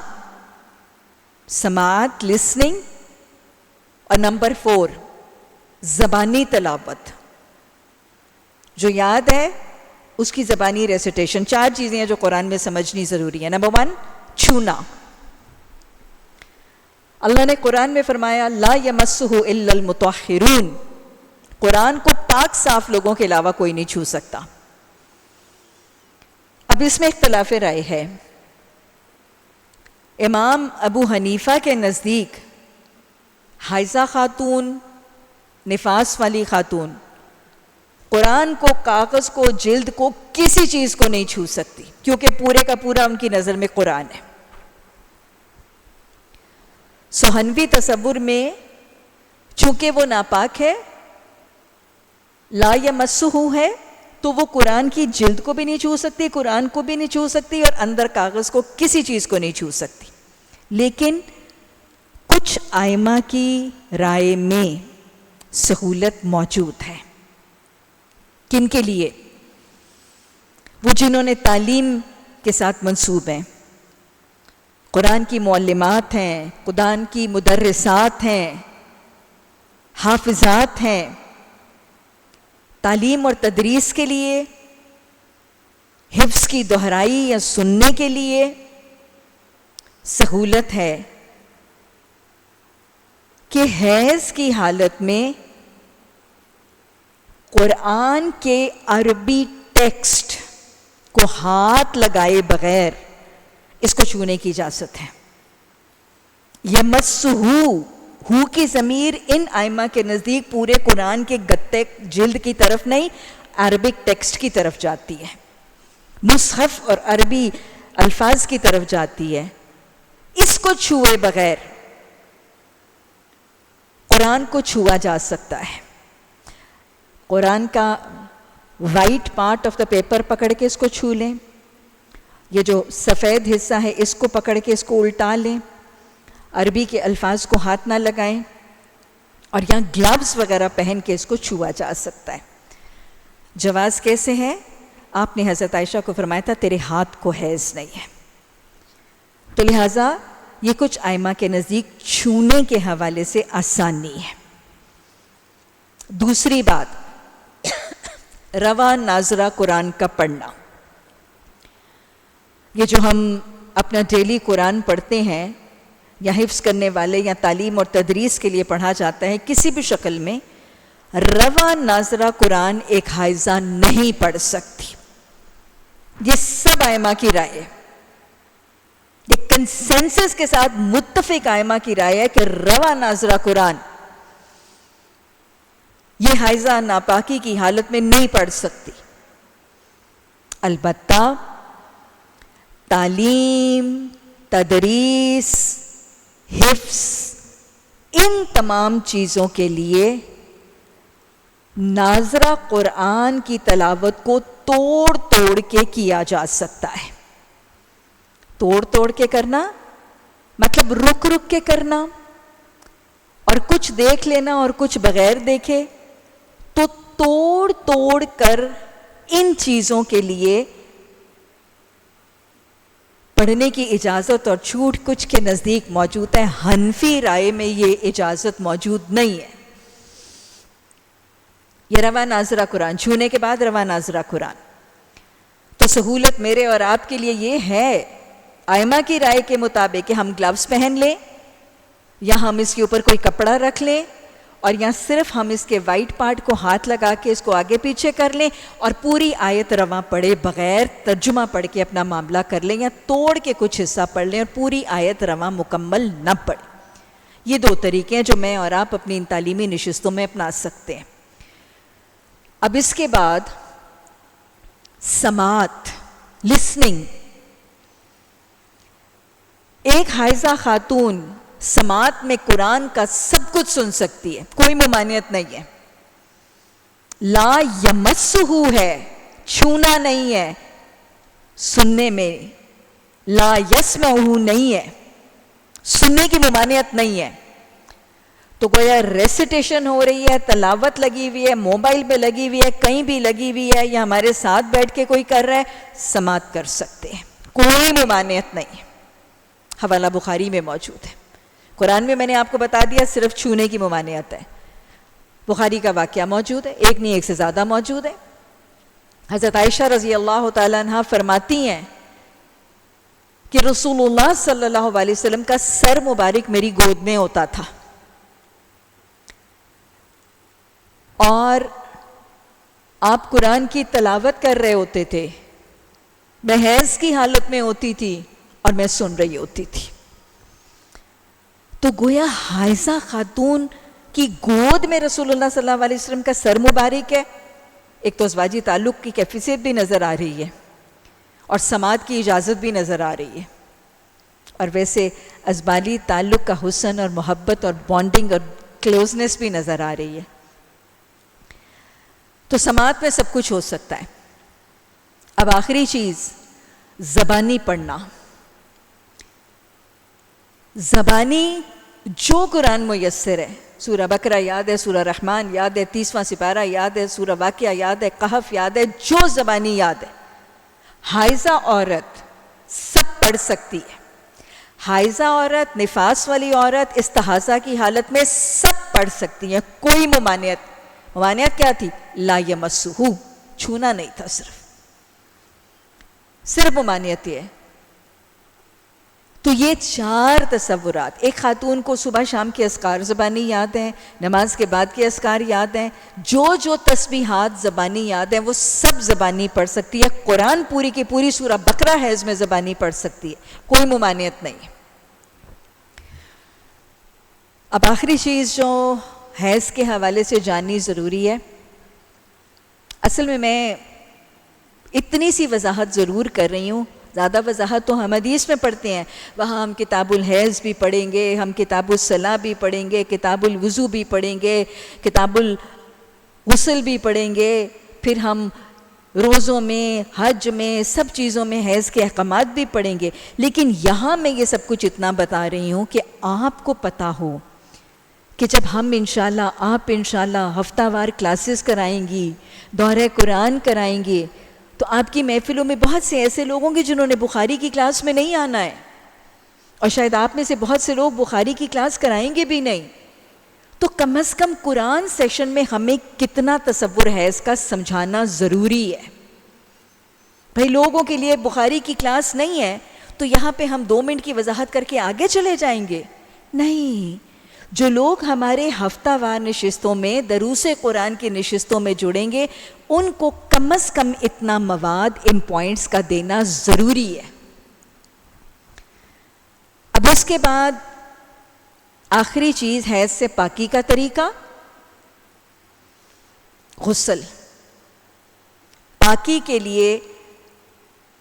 سماعت، لسننگ۔ اور نمبر 4 زبانی تلاوت۔ جو یاد ہے اس کی زبانی ریسیٹیشن. 4 چیزیں ہیں جو قرآن میں سمجھنی ضروری ہے. نمبر 1 چھونا. اللہ نے قرآن میں فرمایا لا یمسہ الا المطہرون. قرآن کو پاک صاف لوگوں کے علاوہ کوئی نہیں چھو سکتا. اب اس میں اختلاف رائے ہے. امام ابو حنیفہ کے نزدیک حائضہ خاتون، نفاس والی خاتون قرآن کو، کاغذ کو، جلد کو، کسی چیز کو نہیں چھو سکتی، کیونکہ پورے کا پورا ان کی نظر میں قرآن ہے. حنفی تصور میں چونکہ وہ ناپاک ہے، لا یمسہ ہے، تو وہ قرآن کی جلد کو بھی نہیں چھو سکتی، قرآن کو بھی نہیں چھو سکتی، اور اندر کاغذ کو، کسی چیز کو نہیں چھو سکتی. لیکن کچھ ائمہ کی رائے میں سہولت موجود ہے. کن کے لیے؟ وہ جنہوں نے تعلیم کے ساتھ منسوب ہیں، قرآن کی معلمات ہیں، قرآن کی مدرسات ہیں، حافظات ہیں. تعلیم اور تدریس کے لیے، حفظ کی دہرائی یا سننے کے لیے سہولت ہے کہ حیض کی حالت میں قرآن کے عربی ٹیکسٹ کو ہاتھ لگائے بغیر اس کو چھونے کی اجازت ہے. یمسہ، ہو کی ضمیر ان ائمہ کے نزدیک پورے قرآن کے گتے جلد کی طرف نہیں، عربک ٹیکسٹ کی طرف جاتی ہے، مصحف اور عربی الفاظ کی طرف جاتی ہے. اس کو چھوئے بغیر قرآن کو چھوا جا سکتا ہے. قرآن کا white part of the paper پکڑ کے اس کو چھو لیں، یہ جو سفید حصہ ہے اس کو پکڑ کے اس کو الٹا لیں، عربی کے الفاظ کو ہاتھ نہ لگائیں، اور یہاں گلوز وغیرہ پہن کے اس کو چھوا جا سکتا ہے. جواز کیسے ہے؟ آپ نے حضرت عائشہ کو فرمایا تھا تیرے ہاتھ کو حیض نہیں ہے. تو لہٰذا یہ کچھ ائمہ کے نزدیک چھونے کے حوالے سے آسانی ہے. دوسری بات، رواں ناظرہ قرآن کا پڑھنا. یہ جو ہم اپنا ڈیلی قرآن پڑھتے ہیں، یا حفظ کرنے والے یا تعلیم اور تدریس کے لیے پڑھا جاتا ہے، کسی بھی شکل میں رواں ناظرہ قرآن ایک حائضہ نہیں پڑھ سکتی. یہ سب ائمہ کی رائے ہے، یہ کنسنسس کے ساتھ متفق ائمہ کی رائے ہے کہ رواں ناظرہ قرآن یہ حائضہ ناپاکی کی حالت میں نہیں پڑھ سکتی. البتہ تعلیم، تدریس، حفظ، ان تمام چیزوں کے لیے ناظرہ قرآن کی تلاوت کو توڑ توڑ کے کیا جا سکتا ہے. توڑ توڑ کے کرنا مطلب رک رک کے کرنا، اور کچھ دیکھ لینا اور کچھ بغیر دیکھے. تو توڑ توڑ کر ان چیزوں کے لیے پڑھنے کی اجازت اور چھوٹ کچھ کے نزدیک موجود ہے. حنفی رائے میں یہ اجازت موجود نہیں ہے. یہ رواں ناظرہ قرآن، چھونے کے بعد رواں ناظرہ قرآن. تو سہولت میرے اور آپ کے لیے یہ ہے ائمہ کی رائے کے مطابق کہ ہم گلوز پہن لیں، یا ہم اس کے اوپر کوئی کپڑا رکھ لیں، اور یا صرف ہم اس کے وائٹ پارٹ کو ہاتھ لگا کے اس کو آگے پیچھے کر لیں، اور پوری آیت رواں پڑھے بغیر ترجمہ پڑھ کے اپنا معاملہ کر لیں، یا توڑ کے کچھ حصہ پڑھ لیں اور پوری آیت رواں مکمل نہ پڑھیں. یہ 2 طریقے ہیں جو میں اور آپ اپنی ان تعلیمی نشستوں میں اپنا سکتے ہیں. اب اس کے بعد سماعت، لسننگ. ایک حائضہ خاتون سماعت میں قرآن کا سب کچھ سن سکتی ہے، کوئی ممانعت نہیں ہے. لا یمسہ ہے، چھونا نہیں ہے. سننے میں لا یسمعہ نہیں ہے، سننے کی ممانعت نہیں ہے. تو گویا ریسیٹیشن ہو رہی ہے، تلاوت لگی ہوئی ہے، موبائل پہ لگی ہوئی ہے، کہیں بھی لگی ہوئی ہے، یا ہمارے ساتھ بیٹھ کے کوئی کر رہا ہے، سماعت کر سکتے ہیں، کوئی ممانعت نہیں ہے. حوالہ بخاری میں موجود ہے. قرآن میں نے آپ کو بتا دیا صرف چھونے کی ممانعت ہے. بخاری کا واقعہ موجود ہے، ایک نہیں ایک سے زیادہ موجود ہے. حضرت عائشہ رضی اللہ تعالیٰ عنہ فرماتی ہیں کہ رسول اللہ صلی اللہ علیہ وسلم کا سر مبارک میری گود میں ہوتا تھا، اور آپ قرآن کی تلاوت کر رہے ہوتے تھے، میں حیض کی حالت میں ہوتی تھی اور میں سن رہی ہوتی تھی. تو گویا حائضہ خاتون کی گود میں رسول اللہ صلی اللہ علیہ وسلم کا سر مبارک ہے. ایک تو ازواجی تعلق کی کیفیت بھی نظر آ رہی ہے اور سماعت کی اجازت بھی نظر آ رہی ہے، اور ویسے ازبالی تعلق کا حسن اور محبت اور بانڈنگ اور کلوزنس بھی نظر آ رہی ہے. تو سماعت میں سب کچھ ہو سکتا ہے. اب آخری چیز زبانی پڑھنا. زبانی جو قرآن میسر ہے، سورہ بقرہ یاد ہے، سورہ رحمان یاد ہے، 30واں سپارہ یاد ہے، سورہ واقعہ یاد ہے، کہف یاد ہے، جو زبانی یاد ہے حائضہ عورت سب پڑھ سکتی ہے. حائضہ عورت، نفاس والی عورت استحاضہ کی حالت میں سب پڑھ سکتی ہے. کوئی ممانعت کیا تھی؟ لا یمسہ، چھونا نہیں تھا، صرف ممانعت یہ ہے. تو یہ 4 تصورات. ایک خاتون کو صبح شام کے اذکار زبانی یاد ہیں، نماز کے بعد کے اذکار یاد ہیں، جو تسبیحات زبانی یاد ہیں وہ سب زبانی پڑھ سکتی ہے. قرآن پوری کی پوری سورہ بقرہ حیض میں زبانی پڑھ سکتی ہے، کوئی ممانعت نہیں. اب آخری چیز جو حیض کے حوالے سے جاننی ضروری ہے، اصل میں اتنی سی وضاحت ضرور کر رہی ہوں، زیادہ وضاحت تو ہم حدیث میں پڑھتے ہیں، وہاں ہم کتاب الحیض بھی پڑھیں گے، ہم کتاب الصلاۃ بھی پڑھیں گے، کتاب الوضو بھی پڑھیں گے، کتاب الغسل بھی پڑھیں گے، پھر ہم روزوں میں، حج میں، سب چیزوں میں حیض کے احکامات بھی پڑھیں گے. لیکن یہاں میں یہ سب کچھ اتنا بتا رہی ہوں کہ آپ کو پتہ ہو کہ جب ہم انشاءاللہ، آپ انشاءاللہ ہفتہ وار کلاسز کرائیں گی، دورہ قرآن کرائیں گے، تو آپ کی محفلوں میں بہت سے ایسے لوگ ہوں گے جنہوں نے بخاری کی کلاس میں نہیں آنا ہے، اور شاید آپ میں سے بہت سے لوگ بخاری کی کلاس کرائیں گے بھی نہیں. تو کم از کم قرآن سیشن میں ہمیں کتنا تصور حیض کا سمجھانا ضروری ہے. بھئی لوگوں کے لیے بخاری کی کلاس نہیں ہے تو یہاں پہ ہم 2 منٹ کی وضاحت کر کے آگے چلے جائیں گے؟ نہیں. جو لوگ ہمارے ہفتہ وار نشستوں میں، دروس قرآن کی نشستوں میں جڑیں گے، ان کو کم از کم اتنا مواد ان پوائنٹس کا دینا ضروری ہے. اب اس کے بعد آخری چیز حیض سے پاکی کا طریقہ، غسل. پاکی کے لیے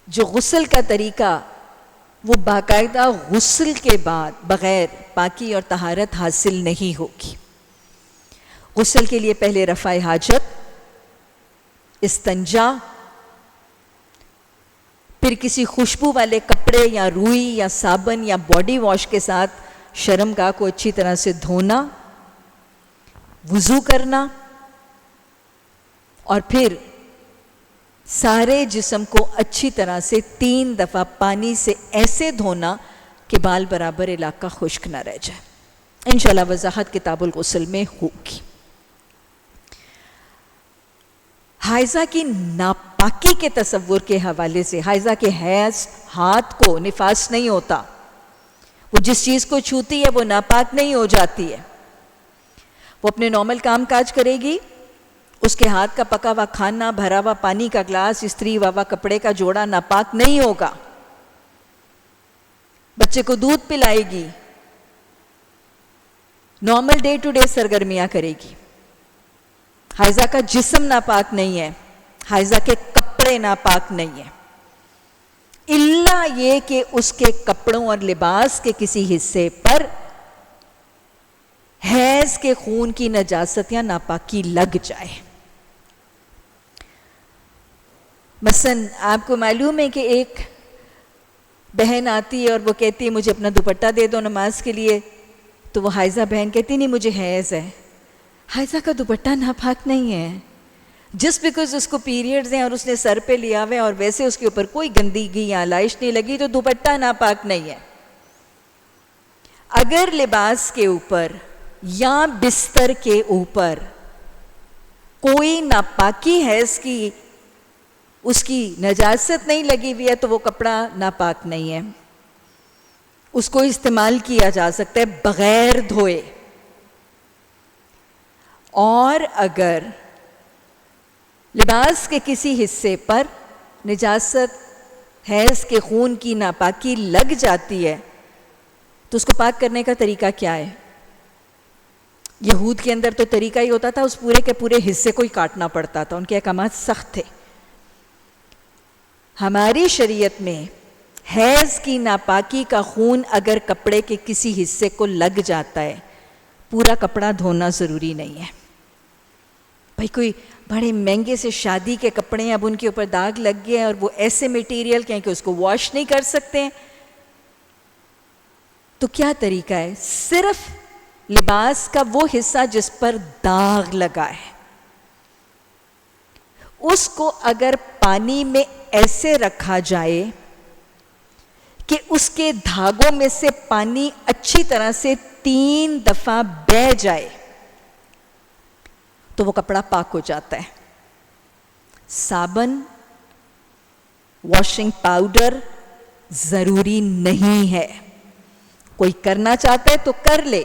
جو غسل کا طریقہ، وہ باقاعدہ غسل کے بعد بغیر پاکی اور طہارت حاصل نہیں ہوگی. غسل کے لیے پہلے رفع حاجت، استنجا، پھر کسی خوشبو والے کپڑے یا روئی یا صابن یا باڈی واش کے ساتھ شرمگاہ کو اچھی طرح سے دھونا، وضو کرنا، اور پھر سارے جسم کو اچھی طرح سے 3 دفعہ پانی سے ایسے دھونا کہ بال برابر علاقہ خشک نہ رہ جائے. انشاءاللہ وضاحت کتاب الغسل میں ہوگی. حائضہ کی ناپاکی کے تصور کے حوالے سے، حائضہ کے حیض ہاتھ کو نفاس نہیں ہوتا، وہ جس چیز کو چھوتی ہے وہ ناپاک نہیں ہو جاتی ہے. وہ اپنے نارمل کام کاج کرے گی، اس کے ہاتھ کا پکا ہوا کھانا، بھرا ہوا پانی کا گلاس، استری ہوا کپڑے کا جوڑا ناپاک نہیں ہوگا. بچے کو دودھ پلائے گی، نارمل ڈے ٹو ڈے سرگرمیاں کرے گی. حائضہ کا جسم ناپاک نہیں ہے، حائضہ کے کپڑے ناپاک نہیں ہیں، الا یہ کہ اس کے کپڑوں اور لباس کے کسی حصے پر حیض کے خون کی نجاست یا ناپاکی لگ جائے. مثلا آپ کو معلوم ہے کہ ایک بہن آتی ہے اور وہ کہتی ہے مجھے اپنا دوپٹہ دے دو نماز کے لیے، تو وہ حائضہ بہن کہتی نہیں مجھے حیض ہے. حائضہ کا دوپٹہ ناپاک نہیں ہے. جسٹ بیکاز اس کو پیریڈز ہیں اور اس نے سر پہ لیا ہوا ہے اور ویسے اس کے اوپر کوئی گندگی یا علائش نہیں لگی تو دوپٹہ ناپاک نہیں ہے. اگر لباس کے اوپر یا بستر کے اوپر کوئی ناپاکی حیض کی اس کی نجاست نہیں لگی ہوئی ہے تو وہ کپڑا ناپاک نہیں ہے، اس کو استعمال کیا جا سکتا ہے بغیر دھوئے۔ اور اگر لباس کے کسی حصے پر نجاست، حیض کے خون کی ناپاکی لگ جاتی ہے تو اس کو پاک کرنے کا طریقہ کیا ہے؟ یہود کے اندر تو طریقہ ہی ہوتا تھا اس پورے کے پورے حصے کو ہی کاٹنا پڑتا تھا، ان کے احکامات سخت تھے۔ ہماری شریعت میں حیض کی ناپاکی کا خون اگر کپڑے کے کسی حصے کو لگ جاتا ہے، پورا کپڑا دھونا ضروری نہیں ہے۔ بھائی کوئی بڑے مہنگے سے شادی کے کپڑے ہیں، اب ان کے اوپر داغ لگ گئے ہیں اور وہ ایسے میٹیریل کے ہیں کہ اس کو واش نہیں کر سکتے ہیں، تو کیا طریقہ ہے؟ صرف لباس کا وہ حصہ جس پر داغ لگا ہے اس کو اگر پانی میں ایسے رکھا جائے کہ اس کے دھاگوں میں سے پانی اچھی طرح سے 3 دفعہ بہہ جائے تو وہ کپڑا پاک ہو جاتا ہے۔ صابن، واشنگ پاؤڈر ضروری نہیں ہے، کوئی کرنا چاہتا ہے تو کر لے،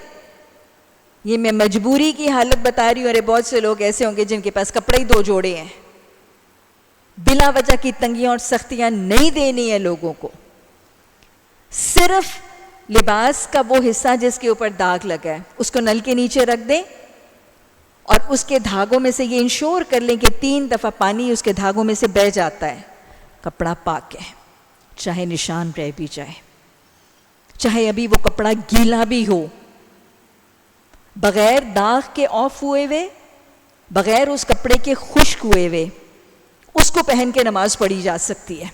یہ میں مجبوری کی حالت بتا رہی ہوں۔ اور بہت سے لوگ ایسے ہوں گے جن کے پاس کپڑے ہی 2 جوڑے ہیں، بلا وجہ کی تنگیاں اور سختیاں نہیں دینی ہے لوگوں کو۔ صرف لباس کا وہ حصہ جس کے اوپر داغ لگا ہے اس کو نل کے نیچے رکھ دیں اور اس کے دھاگوں میں سے یہ انشور کر لیں کہ 3 دفعہ پانی اس کے دھاگوں میں سے بہہ جاتا ہے، کپڑا پاک ہے، چاہے نشان رہ بھی جائے، چاہے ابھی وہ کپڑا گیلا بھی ہو، بغیر داغ کے آف ہوئے ہوئے، بغیر اس کپڑے کے خشک ہوئے ہوئے اس کو پہن کے نماز پڑھی جا سکتی ہے۔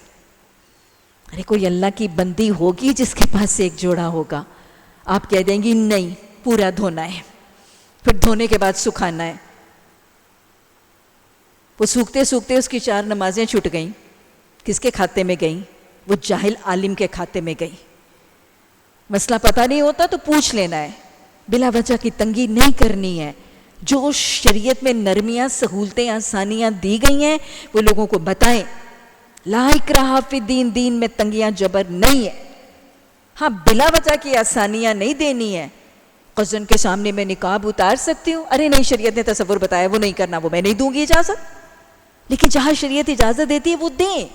ارے کوئی اللہ کی بندی ہوگی جس کے پاس 1 جوڑا ہوگا، آپ کہہ دیں گی نہیں پورا دھونا ہے، پھر دھونے کے بعد سکھانا ہے۔ وہ سوکھتے سوکھتے اس کی 4 نمازیں چھوٹ گئیں، کس کے کھاتے میں گئیں؟ وہ جاہل عالم کے کھاتے میں گئیں۔ مسئلہ پتہ نہیں ہوتا تو پوچھ لینا ہے، بلا وجہ کی تنگی نہیں کرنی ہے۔ جو شریعت میں نرمیاں، سہولتیں، آسانیاں دی گئی ہیں وہ لوگوں کو بتائیں۔ لا اکراہ فی الدین، دین میں تنگیاں جبر نہیں ہے۔ ہاں بلا وجہ کی آسانیاں نہیں دینی ہے۔ قزن کے سامنے میں نقاب اتار سکتی ہوں، ارے نہیں شریعت نے تصور بتایا وہ نہیں کرنا، وہ میں نہیں دوں گی اجازت، لیکن جہاں شریعت اجازت دیتی ہے وہ دیں۔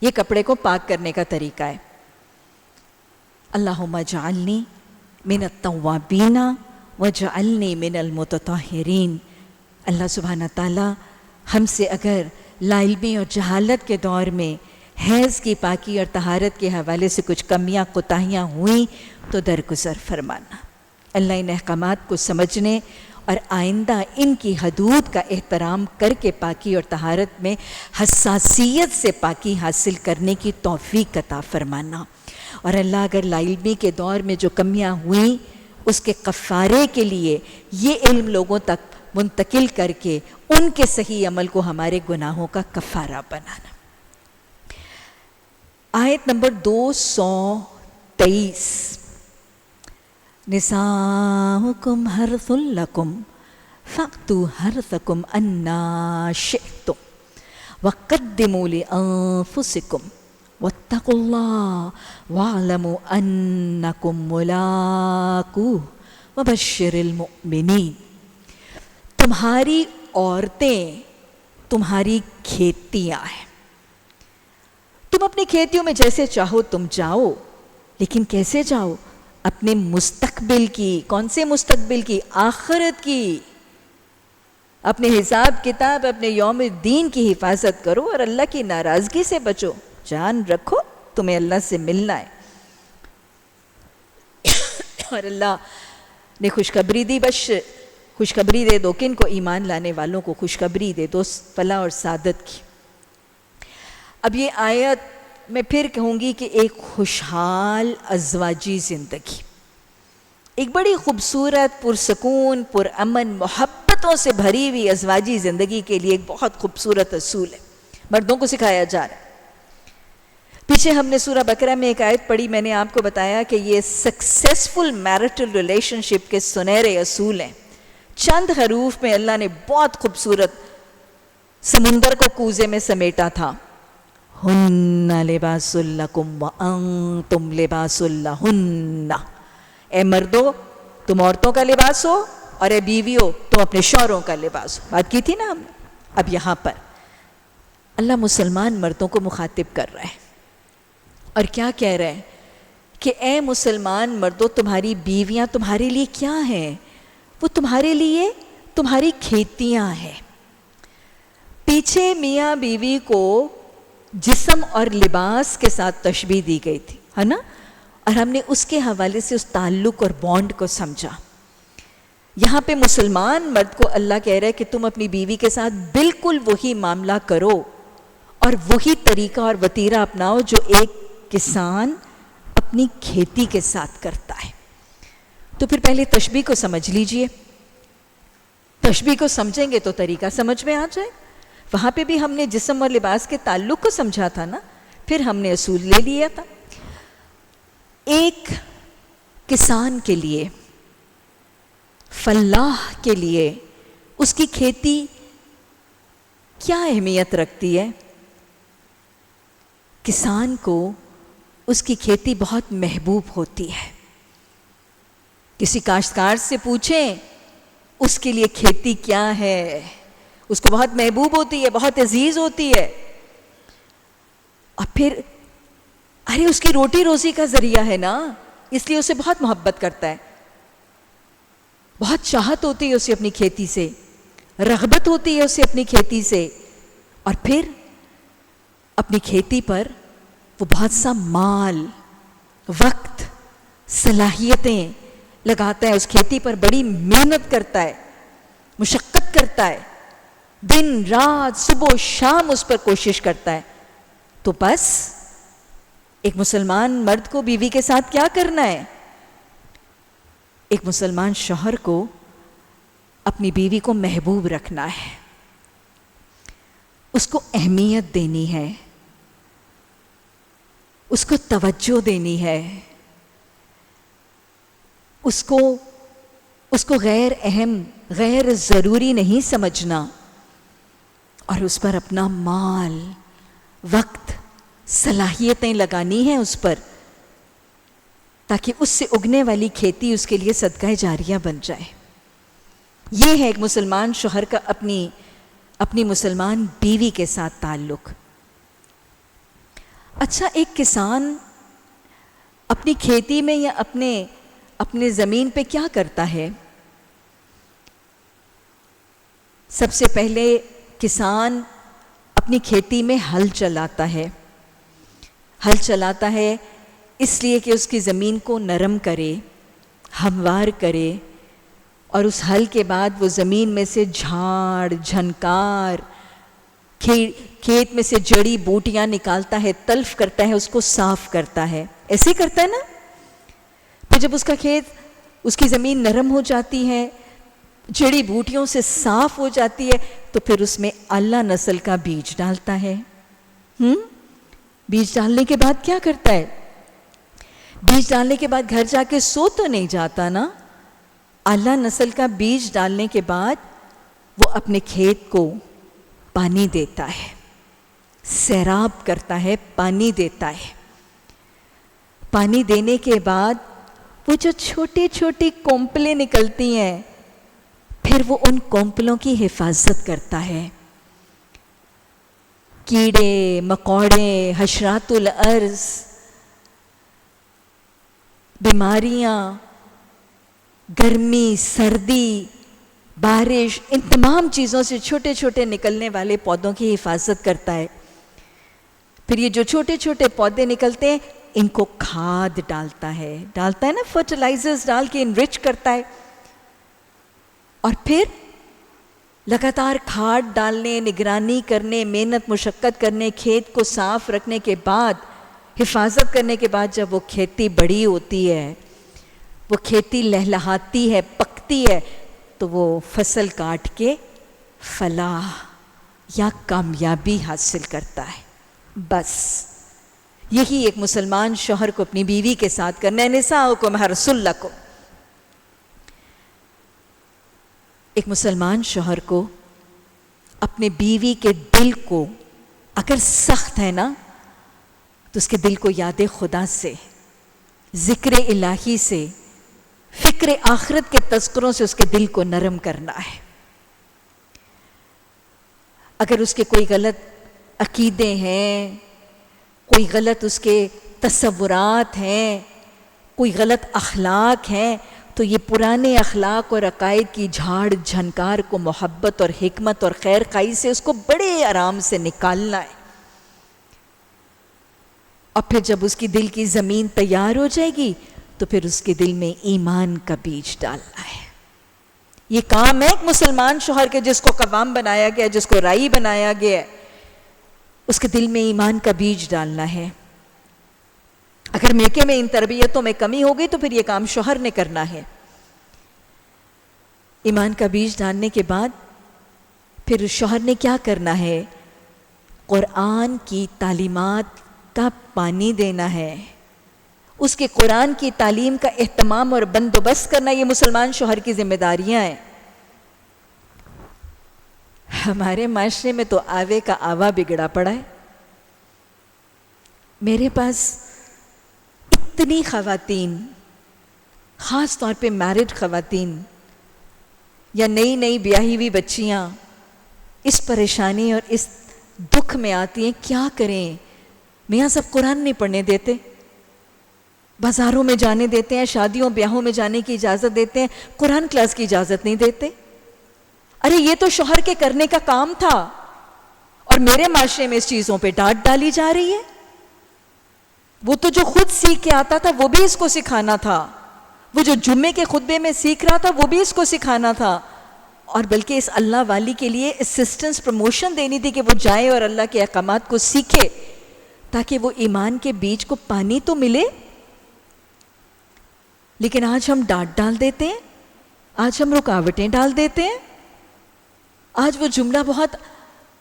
یہ کپڑے کو پاک کرنے کا طریقہ ہے۔ اللہم اجعلنی من التوابین وجعلنی من المتطہرین۔ اللہ سبحانہ تعالیٰ ہم سے اگر لا علمی اور جہالت کے دور میں حیض کی پاکی اور طہارت کے حوالے سے کچھ کمیاں کوتاہیاں ہوئیں تو درگزر فرمانا۔ اللہ ان احکامات کو سمجھنے اور آئندہ ان کی حدود کا احترام کر کے پاکی اور طہارت میں حساسیت سے پاکی حاصل کرنے کی توفیق عطا فرمانا۔ اور اللہ اگر لا علمی کے دور میں جو کمیاں ہوئیں اس کے کفارے کے لیے یہ علم لوگوں تک منتقل کر کے ان کے صحیح عمل کو ہمارے گناہوں کا کفارہ بنانا۔ آیت نمبر 223، نساؤکم حرث لکم فأتوا حرثکم انا شئتم وقدموا لانفسکم واتقوا اللہ واعلموا انکم ملاقوہ وبشر المؤمنین۔ تمہاری عورتیں تمہاری کھیتیاں ہیں، تم اپنی کھیتیوں میں جیسے چاہو تم جاؤ، لیکن کیسے جاؤ؟ اپنے مستقبل کی، کون سے مستقبل کی؟ آخرت کی، اپنے حساب کتاب، اپنے یوم الدین کی حفاظت کرو اور اللہ کی ناراضگی سے بچو۔ جان رکھو تمہیں اللہ سے ملنا ہے۔ اور اللہ نے خوشخبری دی، خوشخبری دے دو کن کو؟ ایمان لانے والوں کو خوشخبری دے دو فلاح اور سعادت کی۔ اب یہ آیت میں پھر کہوں گی کہ ایک خوشحال ازواجی زندگی، ایک بڑی خوبصورت، پرسکون، پرامن، محبتوں سے بھری ہوئی ازواجی زندگی کے لیے ایک بہت خوبصورت اصول ہے، مردوں کو سکھایا جا رہا ہے۔ پیچھے ہم نے سورہ بقرہ میں ایک آیت پڑھی، میں نے آپ کو بتایا کہ یہ سکسیسفل میرٹل ریلیشن شپ کے سنہرے اصول ہیں۔ چند حروف میں اللہ نے بہت خوبصورت سمندر کو کوزے میں سمیٹا تھا. ہن لباس لکم وانتم لباس لہن. اے مردو تم عورتوں کا لباس ہو اور اے بیویو تم اپنے شوہروں کا لباس ہو. بات کی تھی نا ہم نے. اب یہاں پر اللہ مسلمان مردوں کو مخاطب کر رہا ہے اور کیا کہہ رہے ہیں کہ اے مسلمان مردوں تمہاری بیویاں تمہارے لیے کیا ہیں؟ وہ تمہارے لیے تمہاری کھیتیاں ہیں. پیچھے میاں بیوی کو جسم اور لباس کے ساتھ تشبیہ دی گئی تھی ہے نا، اور ہم نے اس کے حوالے سے اس تعلق اور بانڈ کو سمجھا. یہاں پہ مسلمان مرد کو اللہ کہہ رہا ہے کہ تم اپنی بیوی کے ساتھ بالکل وہی معاملہ کرو اور وہی طریقہ اور وتیرہ اپناؤ جو ایک کسان اپنی کھیتی کے ساتھ کرتا ہے. تو پھر پہلے تشبیہ کو سمجھ لیجئے. تشبیہ کو سمجھیں گے تو طریقہ سمجھ میں آ جائے. وہاں پہ بھی ہم نے جسم اور لباس کے تعلق کو سمجھا تھا نا، پھر ہم نے اصول لے لیا تھا. ایک کسان کے لیے، فلاح کے لیے اس کی کھیتی کیا اہمیت رکھتی ہے؟ کسان کو اس کی کھیتی بہت محبوب ہوتی ہے. کسی کاشتکار سے پوچھیں اس کے لیے کھیتی کیا ہے، اس کو بہت محبوب ہوتی ہے، بہت عزیز ہوتی ہے. اور پھر ارے اس کی روٹی روزی کا ذریعہ ہے نا، اس لیے اسے بہت محبت کرتا ہے، بہت چاہت ہوتی ہے اسے اپنی کھیتی سے، رغبت ہوتی ہے اسے اپنی کھیتی سے. اور پھر اپنی کھیتی پر وہ بہت سا مال، وقت، صلاحیتیں لگاتا ہے. اس کھیتی پر بڑی محنت کرتا ہے، مشقت کرتا ہے، دن رات صبح و شام اس پر کوشش کرتا ہے. تو بس ایک مسلمان مرد کو بیوی کے ساتھ کیا کرنا ہے؟ ایک مسلمان شوہر کو اپنی بیوی کو محبوب رکھنا ہے، اس کو اہمیت دینی ہے، اس کو توجہ دینی ہے، اس کو غیر اہم، غیر ضروری نہیں سمجھنا، اور اس پر اپنا مال، وقت، صلاحیتیں لگانی ہیں اس پر، تاکہ اس سے اگنے والی کھیتی اس کے لیے صدقہ جاریہ بن جائے. یہ ہے ایک مسلمان شوہر کا اپنی مسلمان بیوی کے ساتھ تعلق. اچھا، ایک کسان اپنی کھیتی میں یا اپنے زمین پہ کیا کرتا ہے؟ سب سے پہلے کسان اپنی کھیتی میں ہل چلاتا ہے. ہل چلاتا ہے اس لیے کہ اس کی زمین کو نرم کرے، ہموار کرے، اور اس ہل کے بعد وہ زمین میں سے جھاڑ جھنکار، کھیت میں سے جڑی بوٹیاں نکالتا ہے، تلف کرتا ہے، اس کو صاف کرتا ہے. ایسے کرتا ہے نا. پھر جب اس کا کھیت، اس کی زمین نرم ہو جاتی ہے، جڑی بوٹیوں سے صاف ہو جاتی ہے، تو پھر اس میں اعلیٰ نسل کا بیج ڈالتا ہے. بیج ڈالنے کے بعد کیا کرتا ہے؟ بیج ڈالنے کے بعد گھر جا کے سو تو نہیں جاتا نا. اعلیٰ نسل کا بیج ڈالنے کے بعد وہ اپنے کھیت کو پانی دیتا ہے، سیراب کرتا ہے، پانی دیتا ہے. پانی دینے کے بعد وہ جو چھوٹی چھوٹی کونپلیں نکلتی ہیں، پھر وہ ان کونپلوں کی حفاظت کرتا ہے. کیڑے مکوڑے، حشرات الارض، بیماریاں، گرمی، سردی، بارش، ان تمام چیزوں سے چھوٹے چھوٹے نکلنے والے پودوں کی حفاظت کرتا ہے. پھر یہ جو چھوٹے چھوٹے پودے نکلتے ہیں، ان کو کھاد ڈالتا ہے نا، فرٹیلائزرز ڈال کے انرچ کرتا ہے. اور پھر لگاتار کھاد ڈالنے، نگرانی کرنے، محنت مشقت کرنے، کھیت کو صاف رکھنے کے بعد، حفاظت کرنے کے بعد، جب وہ کھیتی بڑی ہوتی ہے، وہ کھیتی لہلہاتی ہے، پکتی ہے، تو وہ فصل کاٹ کے فلاح یا کامیابی حاصل کرتا ہے. بس یہی ایک مسلمان شوہر کو اپنی بیوی کے ساتھ کرنا ہے. نساؤکم حرث لکم. ایک مسلمان شوہر کو اپنے بیوی کے دل کو اگر سخت ہے نا تو اس کے دل کو یاد خدا سے، ذکر الہی سے، فکر آخرت کے تذکروں سے اس کے دل کو نرم کرنا ہے۔ اگر اس کے کوئی غلط عقیدے ہیں، کوئی غلط اس کے تصورات ہیں، کوئی غلط اخلاق ہیں، تو یہ پرانے اخلاق اور عقائد کی جھاڑ جھنکار کو محبت اور حکمت اور خیر خواہی سے اس کو بڑے آرام سے نکالنا ہے۔ اور پھر جب اس کی دل کی زمین تیار ہو جائے گی تو پھر اس کے دل میں ایمان کا بیج ڈالنا ہے۔ یہ کام ہے ایک مسلمان شوہر کے، جس کو قوام بنایا گیا، جس کو رائی بنایا گیا، اس کے دل میں ایمان کا بیج ڈالنا ہے۔ اگر میکے میں ان تربیتوں میں کمی ہوگی تو پھر یہ کام شوہر نے کرنا ہے۔ ایمان کا بیج ڈالنے کے بعد پھر شوہر نے کیا کرنا ہے؟ قرآن کی تعلیمات کا پانی دینا ہے، اس کے قرآن کی تعلیم کا اہتمام اور بندوبست کرنا، یہ مسلمان شوہر کی ذمہ داریاں ہیں۔ ہمارے معاشرے میں تو آوے کا آوا بگڑا پڑا ہے۔ میرے پاس اتنی خواتین، خاص طور پہ میرڈ خواتین یا نئی نئی بیاہی ہوئی بچیاں اس پریشانی اور اس دکھ میں آتی ہیں، کیا کریں؟ میاں صاحب قرآن نہیں پڑھنے دیتے، بازاروں میں جانے دیتے ہیں، شادیوں بیاہوں میں جانے کی اجازت دیتے ہیں، قرآن کلاس کی اجازت نہیں دیتے۔ ارے یہ تو شوہر کے کرنے کا کام تھا، اور میرے معاشرے میں اس چیزوں پہ ڈانٹ ڈالی جا رہی ہے۔ وہ تو جو خود سیکھ کے آتا تھا وہ بھی اس کو سکھانا تھا، وہ جو جمعے کے خطبے میں سیکھ رہا تھا وہ بھی اس کو سکھانا تھا، اور بلکہ اس اللہ والی کے لیے اسسٹنس پروموشن دینی تھی کہ وہ جائے اور اللہ کے احکامات کو سیکھے تاکہ وہ ایمان کے بیج کو پانی تو ملے۔ لیکن آج ہم ڈانٹ ڈال دیتے ہیں، آج ہم رکاوٹیں ڈال دیتے ہیں، آج وہ جملہ بہت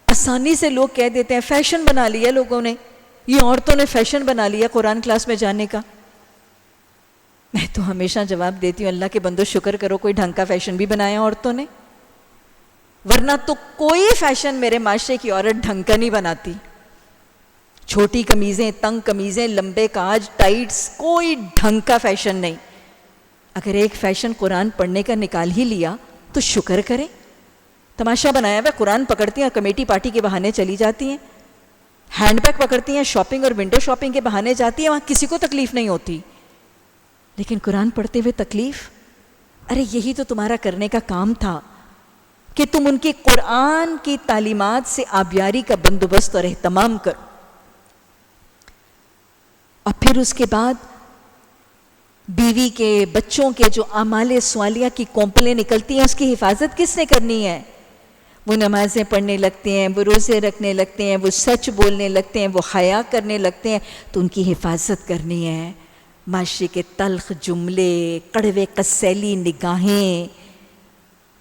آسانی سے لوگ کہہ دیتے ہیں، فیشن بنا لیا لوگوں نے، یہ عورتوں نے فیشن بنا لیا قرآن کلاس میں جانے کا۔ میں تو ہمیشہ جواب دیتی ہوں، اللہ کے بندو شکر کرو کوئی ڈھنگ کا فیشن بھی بنایا عورتوں نے، ورنہ تو کوئی فیشن میرے معاشرے کی عورت ڈھنگ کا نہیں بناتی۔ چھوٹی قمیضیں، تنگ قمیضیں، لمبے کاج، ٹائٹس، کوئی ڈھنگ کا فیشن نہیں۔ اگر ایک فیشن قرآن پڑھنے کا نکال ہی لیا تو شکر کریں۔ تماشا بنایا ہوا قرآن پکڑتی ہیں، کمیٹی پارٹی کے بہانے چلی جاتی ہیں، ہینڈ بیگ پکڑتی ہیں، شاپنگ اور ونڈو شاپنگ کے بہانے جاتی ہیں، وہاں کسی کو تکلیف نہیں ہوتی، لیکن قرآن پڑھتے ہوئے تکلیف۔ ارے یہی تو تمہارا کرنے کا کام تھا کہ تم ان کی قرآن کی تعلیمات سے آبیاری کا بندوبست اور اہتمام کرو۔ اور پھر اس کے بعد بیوی کے، بچوں کے جو اعمال صالحہ کی کومپلیں نکلتی ہیں، اس کی حفاظت کس نے کرنی ہے؟ وہ نمازیں پڑھنے لگتے ہیں، وہ روزے رکھنے لگتے ہیں، وہ سچ بولنے لگتے ہیں، وہ حیا کرنے لگتے ہیں، تو ان کی حفاظت کرنی ہے۔ معاشرے کے تلخ جملے، کڑوے قصیلی نگاہیں،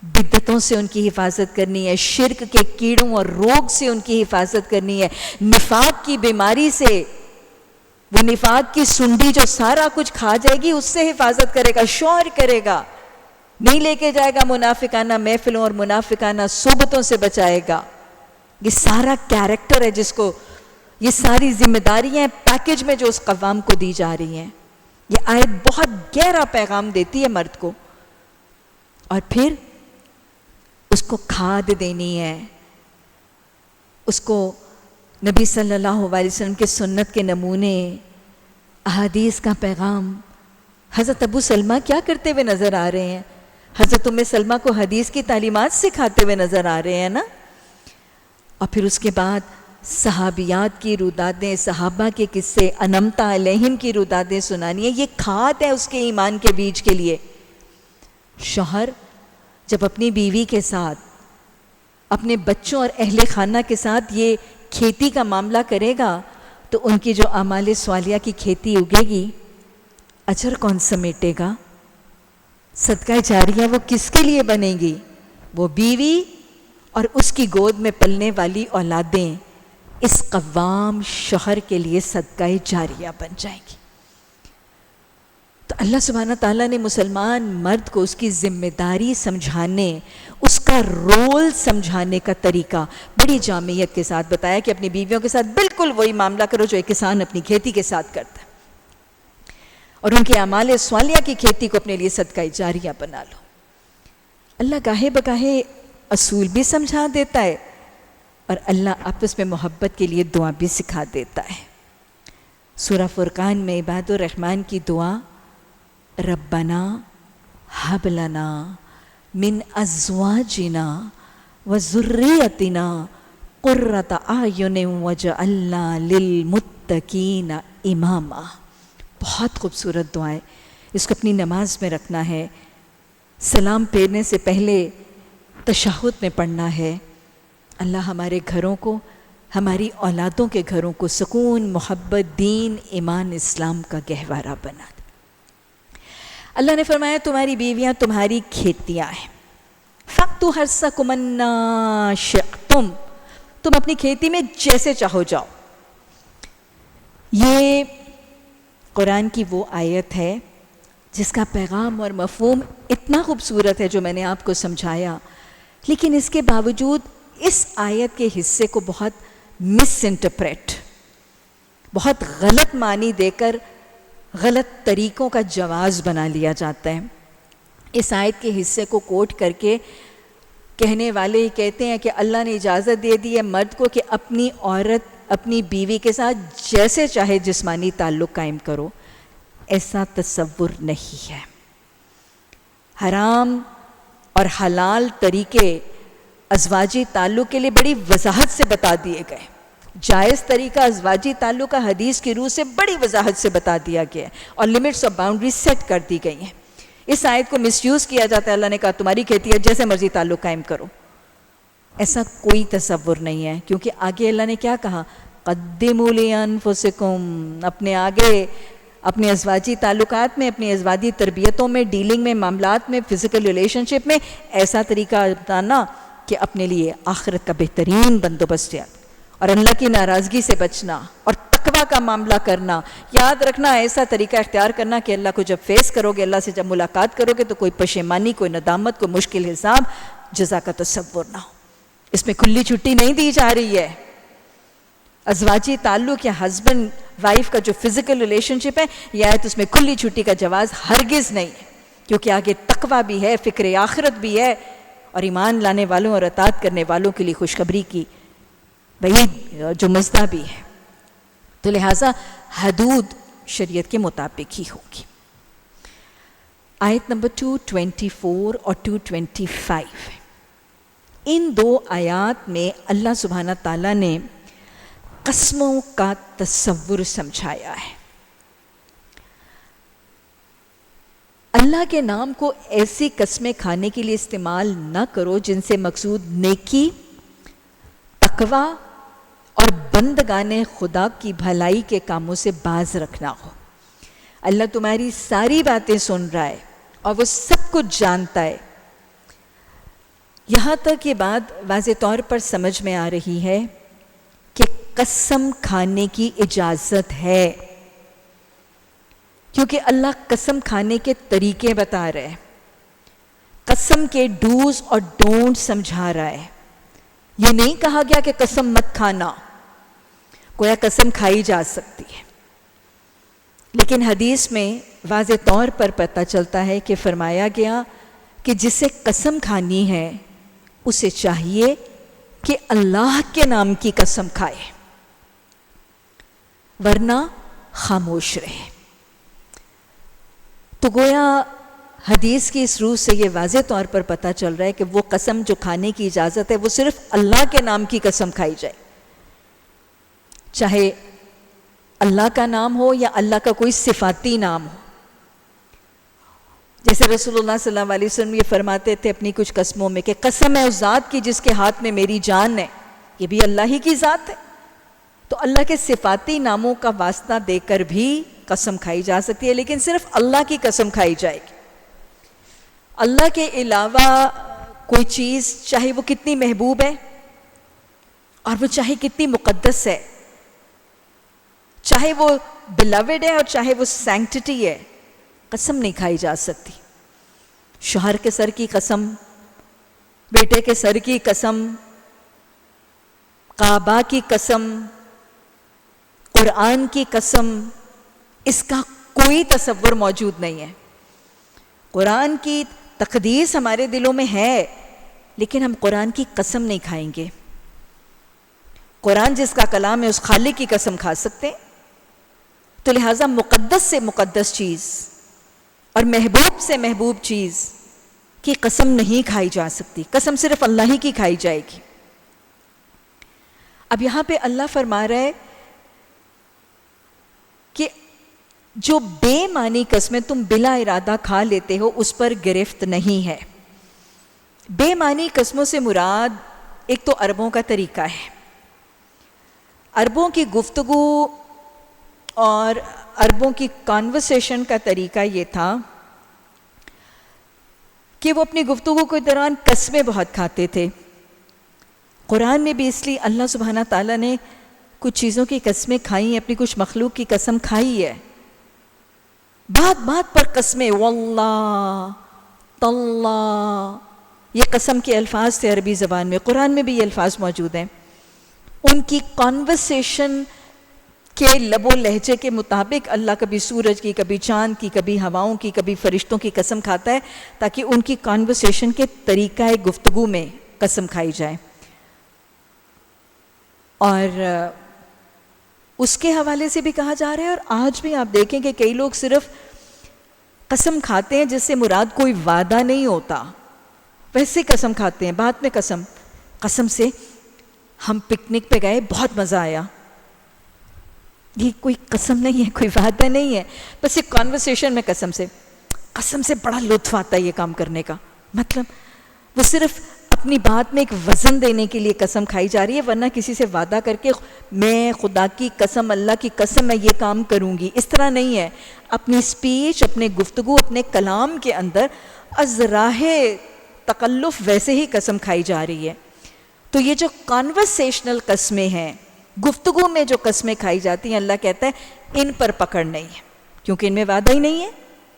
بدعتوں سے ان کی حفاظت کرنی ہے، شرک کے کیڑوں اور روگ سے ان کی حفاظت کرنی ہے، نفاق کی بیماری سے، وہ نفاق کی سنڈی جو سارا کچھ کھا جائے گی اس سے حفاظت کرے گا، شور کرے گا، نہیں لے کے جائے گا منافقانہ محفلوں اور منافقانہ صحبتوں سے بچائے گا۔ یہ سارا کیریکٹر ہے جس کو، یہ ساری ذمہ داریاں ہیں پیکج میں جو اس قوام کو دی جا رہی ہیں۔ یہ آیت بہت گہرا پیغام دیتی ہے مرد کو۔ اور پھر اس کو کھاد دینی ہے، اس کو نبی صلی اللہ علیہ وسلم کے سنت کے نمونے، احادیث کا پیغام۔ حضرت ابو سلمہ کیا کرتے ہوئے نظر آ رہے ہیں؟ حضرت ام سلمہ کو حدیث کی تعلیمات سکھاتے ہوئے نظر آ رہے ہیں نا۔ اور پھر اس کے بعد صحابیات کی رودادیں، صحابہ کے قصے، انمتا علیہم کی رودادیں سنانی ہے۔ یہ کھاد ہے اس کے ایمان کے بیج کے لیے۔ شوہر جب اپنی بیوی کے ساتھ، اپنے بچوں اور اہل خانہ کے ساتھ یہ کھیتی کا معاملہ کرے گا تو ان کی جو اعمال صالحہ کی کھیتی اگے گی، اجر کون سمیٹے گا؟ صدقہ جاریہ وہ کس کے لیے بنے گی؟ وہ بیوی اور اس کی گود میں پلنے والی اولادیں اس قوام شوہر کے لیے صدقہ جاریہ بن جائیں گی۔ تو اور اللہ سبحانہ تعالیٰ نے مسلمان مرد کو اس کی ذمہ داری سمجھانے، اس کا رول سمجھانے کا طریقہ بڑی جامعیت کے ساتھ بتایا کہ اپنی بیویوں کے ساتھ بالکل وہی معاملہ کرو جو ایک کسان اپنی کھیتی کے ساتھ کرتا ہے، اور ان کے اعمال صالحہ کی کھیتی کو اپنے لیے صدقہ جاریہ بنا لو۔ اللہ گاہے بگاہے اصول بھی سمجھا دیتا ہے، اور اللہ آپس میں محبت کے لیے دعا بھی سکھا دیتا ہے۔ سورہ فرقان میں عباد الرحمن کی دعا ربنا ہب لنا من ازواجنا وذریتنا قرۃ اعین وجعلنا للمتقین اماما۔ بہت خوبصورت دعا ہے، اس کو اپنی نماز میں رکھنا ہے، سلام پھیرنے سے پہلے تشہد میں پڑھنا ہے۔ اللہ ہمارے گھروں کو، ہماری اولادوں کے گھروں کو سکون، محبت، دین، ایمان، اسلام کا گہوارہ بنا دے۔ اللہ نے فرمایا تمہاری بیویاں تمہاری کھیتیاں ہیں، فَأْتُوا حَرْثَكُمْ أَنَّا شِئْتُمْ، تم اپنی کھیتی میں جیسے چاہو جاؤ۔ یہ قرآن کی وہ آیت ہے جس کا پیغام اور مفہوم اتنا خوبصورت ہے جو میں نے آپ کو سمجھایا، لیکن اس کے باوجود اس آیت کے حصے کو بہت مس انٹرپریٹ، بہت غلط معنی دے کر غلط طریقوں کا جواز بنا لیا جاتا ہے۔ اس آیت کے حصے کو کوٹ کر کے کہنے والے ہی کہتے ہیں کہ اللہ نے اجازت دے دی ہے مرد کو کہ اپنی عورت اپنی بیوی کے ساتھ جیسے چاہے جسمانی تعلق قائم کرو۔ ایسا تصور نہیں ہے۔ حرام اور حلال طریقے ازواجی تعلق کے لیے بڑی وضاحت سے بتا دیے گئے، جائز طریقہ ازواجی تعلق کا حدیث کی روح سے بڑی وضاحت سے بتا دیا گیا ہے، اور لمٹس اور باؤنڈریز سیٹ کر دی گئی ہیں۔ اس آیت کو مس یوز کیا جاتا ہے، اللہ نے کہا تمہاری کھیتی ہے جیسے مرضی تعلق قائم کرو۔ ایسا کوئی تصور نہیں ہے، کیونکہ آگے اللہ نے کیا کہا، قدموا لانفسکم، اپنے آگے اپنے ازواجی تعلقات میں، اپنی ازواجی تربیتوں میں، ڈیلنگ میں، معاملات میں، فزیکل ریلیشن شپ میں ایسا طریقہ اپنانا کہ اپنے لیے آخرت کا بہترین بندوبست ہے، اور اللہ کی ناراضگی سے بچنا اور تقویٰ کا معاملہ کرنا۔ یاد رکھنا ایسا طریقہ اختیار کرنا کہ اللہ کو جب فیس کرو گے، اللہ سے جب ملاقات کرو گے تو کوئی پشیمانی، کوئی ندامت، کوئی مشکل حساب، جزا کا تصور نہ ہو۔ اس میں کھلی چھٹی نہیں دی جا رہی ہے۔ ازواجی تعلق یا ہسبینڈ وائف کا جو فزیکل ریلیشن شپ ہے، یہ آیت اس میں کھلی چھٹی کا جواز ہرگز نہیں ہے، کیونکہ آگے تقویٰ بھی ہے، فکر آخرت بھی ہے، اور ایمان لانے والوں اور اطاعت کرنے والوں کے لیے خوشخبری کی وعید جو مزدہ بھی ہے۔ تو لہٰذا حدود شریعت کے مطابق ہی ہوگی۔ آیت نمبر 224 اور 225، ان دو آیات میں اللہ سبحانہ تعالیٰ نے قسموں کا تصور سمجھایا ہے۔ اللہ کے نام کو ایسی قسمیں کھانے کے لیے استعمال نہ کرو جن سے مقصود نیکی، تقویٰ اور بندگان خدا کی بھلائی کے کاموں سے باز رکھنا ہو۔ اللہ تمہاری ساری باتیں سن رہا ہے اور وہ سب کچھ جانتا ہے۔ یہاں تک یہ بات واضح طور پر سمجھ میں آ رہی ہے کہ قسم کھانے کی اجازت ہے، کیونکہ اللہ قسم کھانے کے طریقے بتا رہا ہے، قسم کے ڈوز اور ڈونٹ سمجھا رہا ہے۔ یہ نہیں کہا گیا کہ قسم مت کھانا، گویا قسم کھائی جا سکتی ہے، لیکن حدیث میں واضح طور پر پتہ چلتا ہے کہ فرمایا گیا کہ جسے قسم کھانی ہے اسے چاہیے کہ اللہ کے نام کی قسم کھائے، ورنہ خاموش رہے۔ تو گویا حدیث کی اس روح سے یہ واضح طور پر پتہ چل رہا ہے کہ وہ قسم جو کھانے کی اجازت ہے وہ صرف اللہ کے نام کی قسم کھائی جائے، چاہے اللہ کا نام ہو یا اللہ کا کوئی صفاتی نام ہو۔ جیسے رسول اللہ صلی اللہ علیہ وسلم یہ فرماتے تھے اپنی کچھ قسموں میں کہ قسم ہے اس ذات کی جس کے ہاتھ میں میری جان ہے، یہ بھی اللہ ہی کی ذات ہے۔ تو اللہ کے صفاتی ناموں کا واسطہ دے کر بھی قسم کھائی جا سکتی ہے، لیکن صرف اللہ کی قسم کھائی جائے گی۔ اللہ کے علاوہ کوئی چیز چاہے وہ کتنی محبوب ہے اور وہ چاہے کتنی مقدس ہے، چاہے وہ بیلوڈ ہے اور چاہے وہ سینکٹٹی ہے، قسم نہیں کھائی جا سکتی. شوہر کے سر کی قسم، بیٹے کے سر کی قسم، کعبہ کی قسم، قرآن کی قسم، اس کا کوئی تصور موجود نہیں ہے. قرآن کی تقدیس ہمارے دلوں میں ہے، لیکن ہم قرآن کی قسم نہیں کھائیں گے. قرآن جس کا کلام ہے اس خالق کی قسم کھا سکتے ہیں. تو لہٰذا مقدس سے مقدس چیز اور محبوب سے محبوب چیز کی قسم نہیں کھائی جا سکتی. قسم صرف اللہ ہی کی کھائی جائے گی. اب یہاں پہ اللہ فرما رہا ہے کہ جو بے معنی قسمیں تم بلا ارادہ کھا لیتے ہو اس پر گرفت نہیں ہے. بے معنی قسموں سے مراد ایک تو عربوں کا طریقہ ہے. عربوں کی گفتگو اور عربوں کی کانورسیشن کا طریقہ یہ تھا کہ وہ اپنی گفتگو کے دوران قسمیں بہت کھاتے تھے. قرآن میں بھی اس لیے اللہ سبحانہ تعالیٰ نے کچھ چیزوں کی قسمیں کھائی ہیں، اپنی کچھ مخلوق کی قسم کھائی ہے. بات بات پر قسمیں، واللہ تاللہ، یہ قسم کے الفاظ تھے عربی زبان میں. قرآن میں بھی یہ الفاظ موجود ہیں. ان کی کانورسیشن کے لب و لہجے کے مطابق اللہ کبھی سورج کی، کبھی چاند کی، کبھی ہواؤں کی، کبھی فرشتوں کی قسم کھاتا ہے تاکہ ان کی کانورسیشن کے طریقہ گفتگو میں قسم کھائی جائے. اور اس کے حوالے سے بھی کہا جا رہا ہے، اور آج بھی آپ دیکھیں کہ کئی لوگ صرف قسم کھاتے ہیں جس سے مراد کوئی وعدہ نہیں ہوتا، ویسے قسم کھاتے ہیں. بات میں قسم، قسم سے ہم پکنک پہ گئے، بہت مزہ آیا. یہ کوئی قسم نہیں ہے، کوئی وعدہ نہیں ہے، بس ایک کانورسیشن میں قسم سے بڑا لطف آتا ہے یہ کام کرنے کا. مطلب وہ صرف اپنی بات میں ایک وزن دینے کے لیے قسم کھائی جا رہی ہے، ورنہ کسی سے وعدہ کر کے میں خدا کی قسم، اللہ کی قسم میں یہ کام کروں گی، اس طرح نہیں ہے. اپنی سپیچ، اپنے گفتگو، اپنے کلام کے اندر از راہ تکلف ویسے ہی قسم کھائی جا رہی ہے. تو یہ جو کانورسیشنل قسمیں ہیں، گفتگو میں جو قسمیں کھائی جاتی ہیں، اللہ کہتا ہے ان پر پکڑ نہیں ہے، کیونکہ ان میں وعدہ ہی نہیں ہے،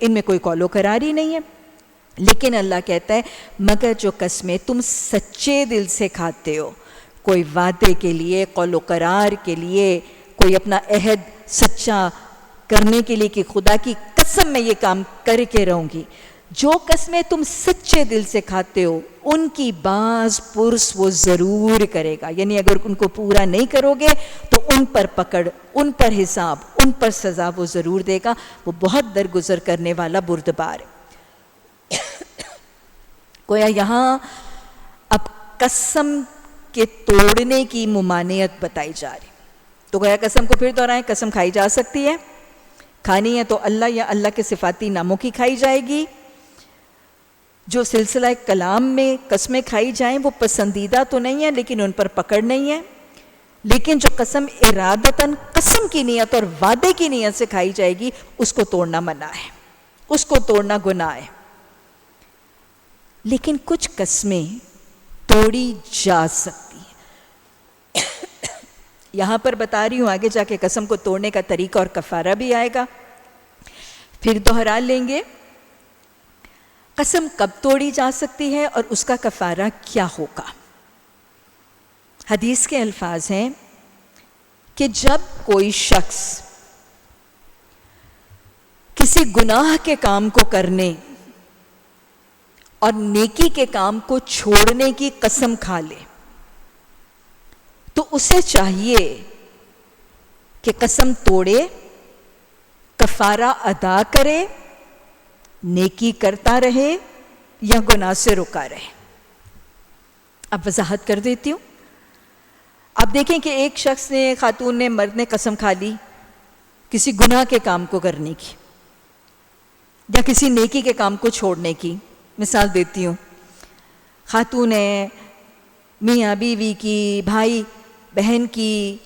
ان میں کوئی قول و قرار ہی نہیں ہے. لیکن اللہ کہتا ہے مگر جو قسمیں تم سچے دل سے کھاتے ہو، کوئی وعدے کے لیے، قول و قرار کے لیے، کوئی اپنا عہد سچا کرنے کے لیے کہ خدا کی قسم میں یہ کام کر کے رہوں گی، جو قسمیں تم سچے دل سے کھاتے ہو ان کی باز پرس وہ ضرور کرے گا. یعنی اگر ان کو پورا نہیں کرو گے تو ان پر پکڑ، ان پر حساب، ان پر سزا وہ ضرور دے گا. وہ بہت درگزر کرنے والا بردبار ہے. گویا یہاں اب قسم کے توڑنے کی ممانعت بتائی جا رہی. تو گویا قسم کو پھر دہرائیں، قسم کھائی جا سکتی ہے. کھانی ہے تو اللہ یا اللہ کے صفاتی ناموں کی کھائی جائے گی. جو سلسلہ کلام میں قسمیں کھائی جائیں وہ پسندیدہ تو نہیں ہے، لیکن ان پر پکڑ نہیں ہے. لیکن جو قسم ارادتاً قسم کی نیت اور وعدے کی نیت سے کھائی جائے گی اس کو توڑنا منع ہے، اس کو توڑنا گناہ ہے. لیکن کچھ قسمیں توڑی جا سکتی ہیں. یہاں پر بتا رہی ہوں، آگے جا کے قسم کو توڑنے کا طریقہ اور کفارہ بھی آئے گا. پھر دوہرا لیں گے قسم کب توڑی جا سکتی ہے اور اس کا کفارہ کیا ہوگا. حدیث کے الفاظ ہیں کہ جب کوئی شخص کسی گناہ کے کام کو کرنے اور نیکی کے کام کو چھوڑنے کی قسم کھا لے تو اسے چاہیے کہ قسم توڑے، کفارہ ادا کرے، نیکی کرتا رہے یا گناہ سے رکا رہے. اب وضاحت کر دیتی ہوں. آپ دیکھیں کہ ایک شخص نے، خاتون نے، مرد نے قسم کھا لی کسی گناہ کے کام کو کرنے کی یا کسی نیکی کے کام کو چھوڑنے کی. مثال دیتی ہوں، خاتون ہے، میاں بیوی کی، بھائی بہن کی،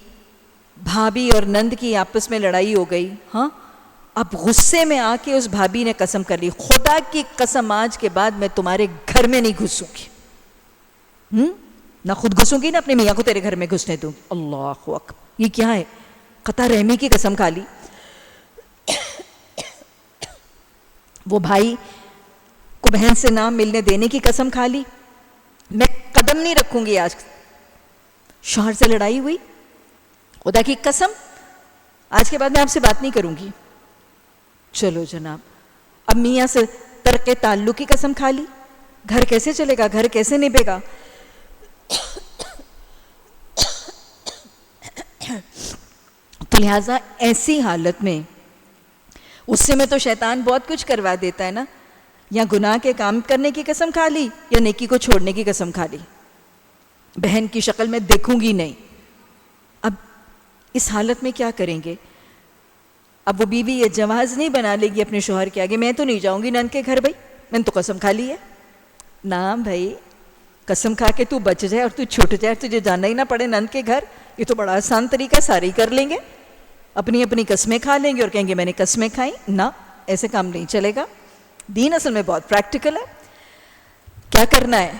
بھابھی اور نند کی آپس میں لڑائی ہو گئی. ہاں، اب غصے میں آ کے اس بھابھی نے قسم کر لی، خدا کی قسم آج کے بعد میں تمہارے گھر میں نہیں گھسوں گی. نہ خود گھسوں گی نہ اپنے میاں کو تیرے گھر میں گھسنے دوں. اللہ اکبر، یہ کیا ہے؟ قطع رحمی کی قسم کھا لی. وہ بھائی کو بہن سے نہ ملنے دینے کی قسم کھا لی، میں قدم نہیں رکھوں گی آج، شوہر سے لڑائی ہوئی، خدا کی قسم آج کے بعد میں آپ سے بات نہیں کروں گی، چلو جناب اب میاں سے ترک تعلق کی قسم کھا لی، گھر کیسے چلے گا، گھر کیسے نبھے گا؟ تو لہٰذا ایسی حالت میں اس سے میں تو شیطان بہت کچھ کروا دیتا ہے نا، یا گناہ کے کام کرنے کی قسم کھا لی یا نیکی کو چھوڑنے کی قسم کھا لی، بہن کی شکل میں دیکھوں گی نہیں۔ اب اس حالت میں کیا کریں گے؟ اب وہ بیوی یہ جواز نہیں بنا لے گی اپنے شوہر کے آگے، میں تو نہیں جاؤں گی نند کے گھر، بھائی میں نے تو قسم کھا لی ہے۔ نہ بھائی، قسم کھا کے تو بچ جائے اور تو چھوٹ جائے، تجھے جانا ہی نہ پڑے نند کے گھر، یہ تو بڑا آسان طریقہ، سارے کر لیں گے، اپنی اپنی قسمیں کھا لیں گے اور کہیں گے میں نے قسمیں کھائیں۔ نہ، ایسے کام نہیں چلے گا۔ دین اصل میں بہت پریکٹیکل ہے۔ کیا کرنا ہے؟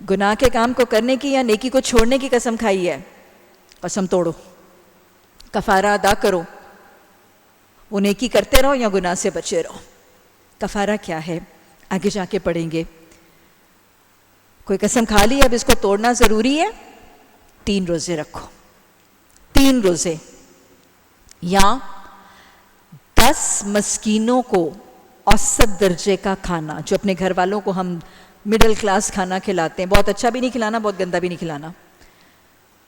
گناہ کے کام کو کرنے کی یا نیکی کو چھوڑنے کی قسم کھائی ہے، قسم توڑو، کفارہ ادا کرو، وہ نیکی کرتے رہو یا گناہ سے بچے رہو۔ کفارہ کیا ہے آگے جا کے پڑھیں گے۔ کوئی قسم کھا لی، اب اس کو توڑنا ضروری ہے، 3 روزے رکھو، 3 روزے، یا 10 مسکینوں کو اوسط درجے کا کھانا، جو اپنے گھر والوں کو ہم مڈل کلاس کھانا کھلاتے ہیں، بہت اچھا بھی نہیں کھلانا، بہت گندا بھی نہیں کھلانا،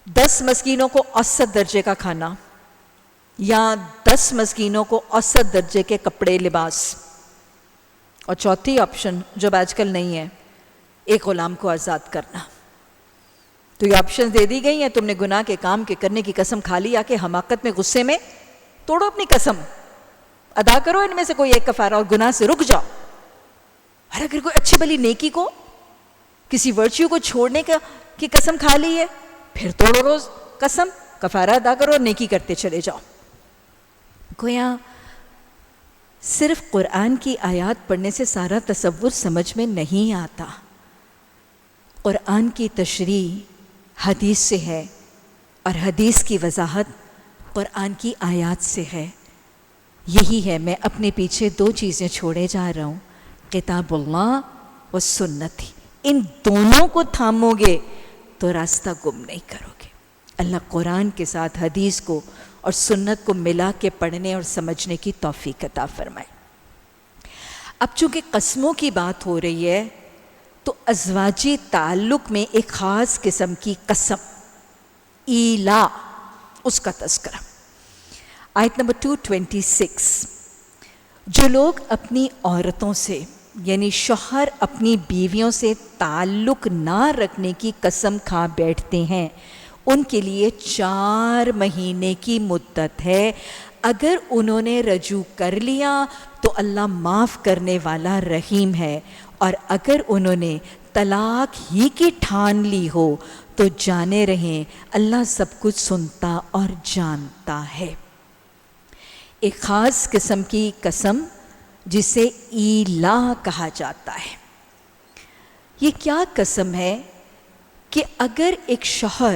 10 مسکینوں کو اوسط درجے کا کھانا، یا 10 مسکینوں کو اوسط درجے کے کپڑے لباس، اور چوتھی آپشن جو آج کل نہیں ہے، ایک غلام کو آزاد کرنا۔ تو یہ آپشن دے دی گئی ہیں، تم نے گناہ کے کام کے کرنے کی قسم کھا لی، آ کے حماقت میں غصے میں توڑو اپنی قسم، ادا کرو ان میں سے کوئی ایک کفارہ اور گناہ سے رک جاؤ۔ اور اگر کوئی اچھی بلی نیکی کو، کسی ورچیو کو چھوڑنے کی قسم کھا لی ہے، پھر توڑو روز قسم، کفارہ ادا کرو اور نیکی کرتے چلے جاؤ۔ گویا صرف قرآن کی آیات پڑھنے سے سارا تصور سمجھ میں نہیں آتا، قرآن کی تشریح حدیث سے ہے، اور حدیث کی وضاحت قرآن کی آیات سے ہے۔ یہی ہے، میں اپنے پیچھے 2 چیزیں چھوڑے جا رہا ہوں، کتاب اللہ و سنت، ان دونوں کو تھامو گے تو راستہ گم نہیں کرو گے۔ اللہ قرآن کے ساتھ حدیث کو اور سنت کو ملا کے پڑھنے اور سمجھنے کی توفیق عطا فرمائے۔ اب چونکہ قسموں کی بات ہو رہی ہے تو ازواجی تعلق میں ایک خاص قسم کی قسم، ایلا، اس کا تذکرہ۔ آیت نمبر 226، جو لوگ اپنی عورتوں سے یعنی شوہر اپنی بیویوں سے تعلق نہ رکھنے کی قسم کھا بیٹھتے ہیں، ان کے لیے 4 مہینے کی مدت ہے۔ اگر انہوں نے رجوع کر لیا تو اللہ معاف کرنے والا رحیم ہے، اور اگر انہوں نے طلاق ہی کی ٹھان لی ہو تو جانے رہیں اللہ سب کچھ سنتا اور جانتا ہے۔ ایک خاص قسم کی قسم جسے ایلا کہا جاتا ہے۔ یہ کیا قسم ہے کہ اگر ایک شوہر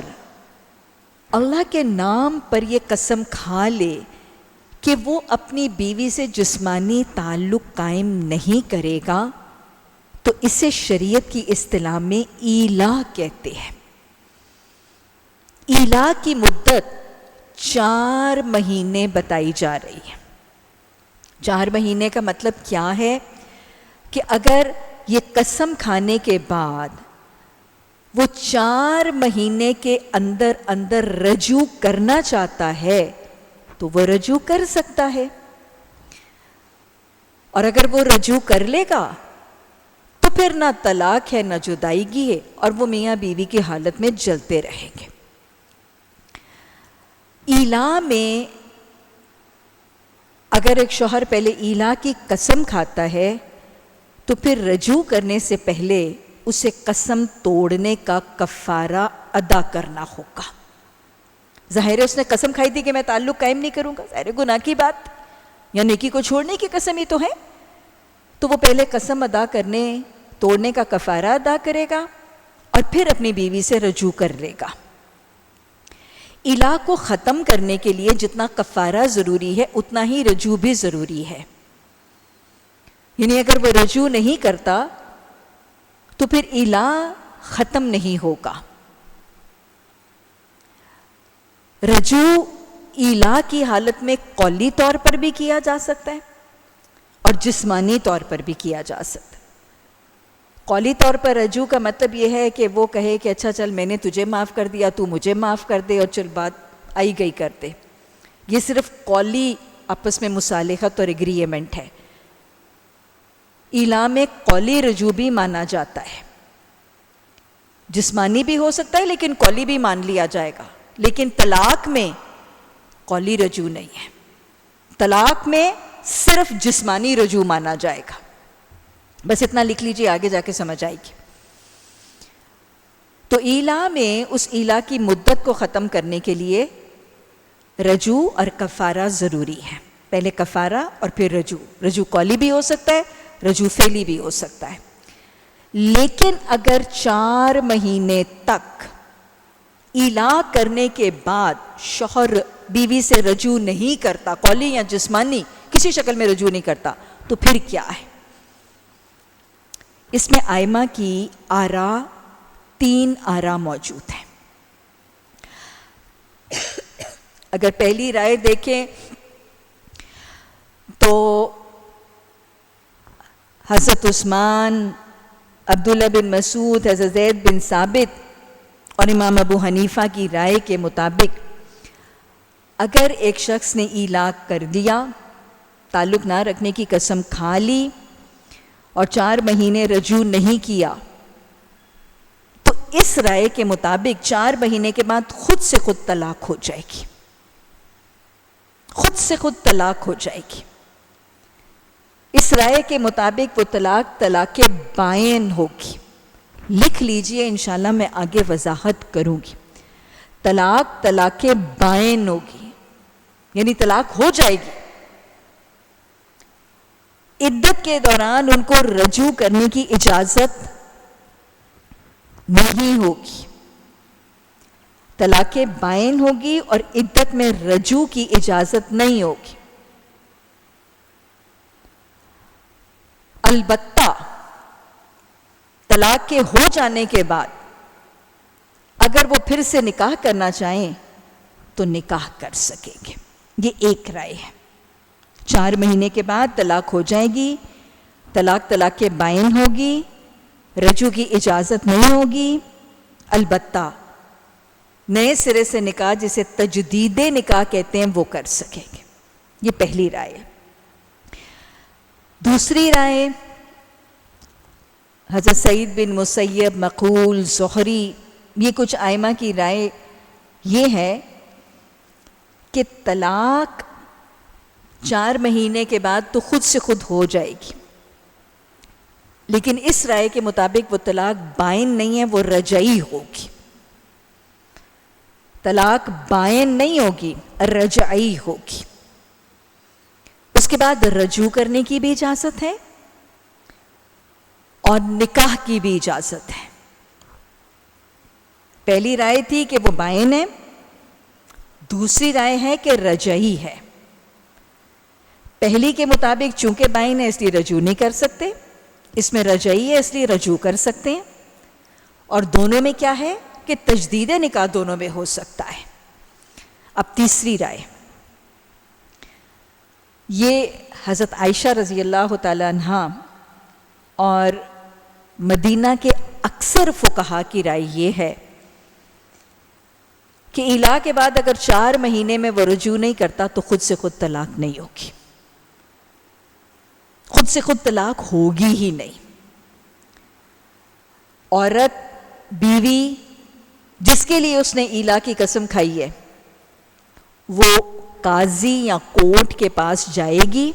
اللہ کے نام پر یہ قسم کھا لے کہ وہ اپنی بیوی سے جسمانی تعلق قائم نہیں کرے گا تو اسے شریعت کی اصطلاح میں ایلا کہتے ہیں۔ ایلا کی مدت 4 مہینے بتائی جا رہی ہے۔ 4 مہینے کا مطلب کیا ہے کہ اگر یہ قسم کھانے کے بعد وہ 4 مہینے کے اندر اندر رجوع کرنا چاہتا ہے تو وہ رجوع کر سکتا ہے، اور اگر وہ رجوع کر لے گا تو پھر نہ طلاق ہے نہ جدائیگی ہے، اور وہ میاں بیوی کی حالت میں جلتے رہیں گے۔ ایلا میں اگر ایک شوہر پہلے ایلا کی قسم کھاتا ہے تو پھر رجوع کرنے سے پہلے اسے قسم توڑنے کا کفارہ ادا کرنا ہوگا۔ ظاہر ہے اس نے قسم کھائی تھی کہ میں تعلق قائم نہیں کروں گا، ظاہر گناہ کی بات، یا نیکی کو چھوڑنے کی قسم ہی تو ہے، تو وہ پہلے قسم ادا کرنے توڑنے کا کفارہ ادا کرے گا اور پھر اپنی بیوی سے رجوع کر لے گا۔ ایلا کو ختم کرنے کے لیے جتنا کفارہ ضروری ہے اتنا ہی رجوع بھی ضروری ہے۔ یعنی اگر وہ رجوع نہیں کرتا تو پھر ایلا ختم نہیں ہوگا. رجوع ایلا کی حالت میں قولی طور پر بھی کیا جا سکتا ہے اور جسمانی طور پر بھی کیا جا سکتا ہے. قولی طور پر رجوع کا مطلب یہ ہے کہ وہ کہے کہ اچھا چل میں نے تجھے معاف کر دیا، تو مجھے معاف کر دے، اور چل بات آئی گئی کر دے. یہ صرف قولی آپس میں مصالحت اور ایگریمنٹ ہے. ایلا میں قولی رجوع بھی مانا جاتا ہے، جسمانی بھی ہو سکتا ہے لیکن قولی بھی مان لیا جائے گا. لیکن طلاق میں قولی رجوع نہیں ہے، طلاق میں صرف جسمانی رجوع مانا جائے گا. بس اتنا لکھ لیجئے، آگے جا کے سمجھ آئے گی. تو ایلا میں اس ایلا کی مدت کو ختم کرنے کے لیے رجوع اور کفارہ ضروری ہے. پہلے کفارہ اور پھر رجوع. رجوع قولی بھی ہو سکتا ہے، رجوع فعلی بھی ہو سکتا ہے. لیکن اگر 4 مہینے تک ایلا کرنے کے بعد شوہر بیوی سے رجوع نہیں کرتا، قولی یا جسمانی کسی شکل میں رجوع نہیں کرتا، تو پھر کیا ہے؟ اس میں ائمہ کی آراء 3 آراء موجود ہیں. اگر پہلی رائے دیکھیں تو حضرت عثمان، عبداللہ بن مسعود، حضرت زید بن ثابت اور امام ابو حنیفہ کی رائے کے مطابق اگر ایک شخص نے ایلا کر دیا، تعلق نہ رکھنے کی قسم کھا لی اور 4 مہینے رجوع نہیں کیا، تو اس رائے کے مطابق 4 مہینے کے بعد خود سے خود طلاق ہو جائے گی. خود سے خود طلاق ہو جائے گی. اس رائے کے مطابق وہ طلاق بائن ہوگی. لکھ لیجئے، انشاءاللہ میں آگے وضاحت کروں گی. طلاق بائن ہوگی، یعنی طلاق ہو جائے گی. عدت کے دوران ان کو رجوع کرنے کی اجازت نہیں ہوگی. طلاق بائن ہوگی اور عدت میں رجوع کی اجازت نہیں ہوگی. البتہ طلاق کے ہو جانے کے بعد اگر وہ پھر سے نکاح کرنا چاہیں تو نکاح کر سکیں گے. یہ ایک رائے ہے. 4 مہینے کے بعد طلاق ہو جائے گی، طلاق کے بائن ہوگی، رجوع کی اجازت نہیں ہوگی. البتہ نئے سرے سے نکاح، جسے تجدید نکاح کہتے ہیں، وہ کر سکیں گے. یہ پہلی رائے ہے. دوسری رائے حضرت سعید بن مسیب، مقول، زہری، یہ کچھ ائمہ کی رائے یہ ہے کہ طلاق 4 مہینے کے بعد تو خود سے خود ہو جائے گی، لیکن اس رائے کے مطابق وہ طلاق بائن نہیں ہے، وہ رجعی ہوگی. طلاق بائن نہیں ہوگی، رجعی ہوگی. اس کے بعد رجوع کرنے کی بھی اجازت ہے اور نکاح کی بھی اجازت ہے. پہلی رائے تھی کہ وہ بائن ہے، دوسری رائے ہے کہ رجعی ہے. پہلی کے مطابق چونکہ بائن ہے اس لیے رجوع نہیں کر سکتے، اس میں رجعی ہے اس لیے رجوع کر سکتے ہیں. اور دونوں میں کیا ہے کہ تجدید نکاح دونوں میں ہو سکتا ہے. اب تیسری رائے، یہ حضرت عائشہ رضی اللہ تعالی عنہا اور مدینہ کے اکثر فقہا کی رائے یہ ہے کہ ایلا کے بعد اگر 4 مہینے میں وہ رجوع نہیں کرتا تو خود سے خود طلاق نہیں ہوگی. خود سے خود طلاق ہوگی ہی نہیں. عورت، بیوی جس کے لیے اس نے ایلا کی قسم کھائی ہے، وہ قاضی یا کورٹ کے پاس جائے گی.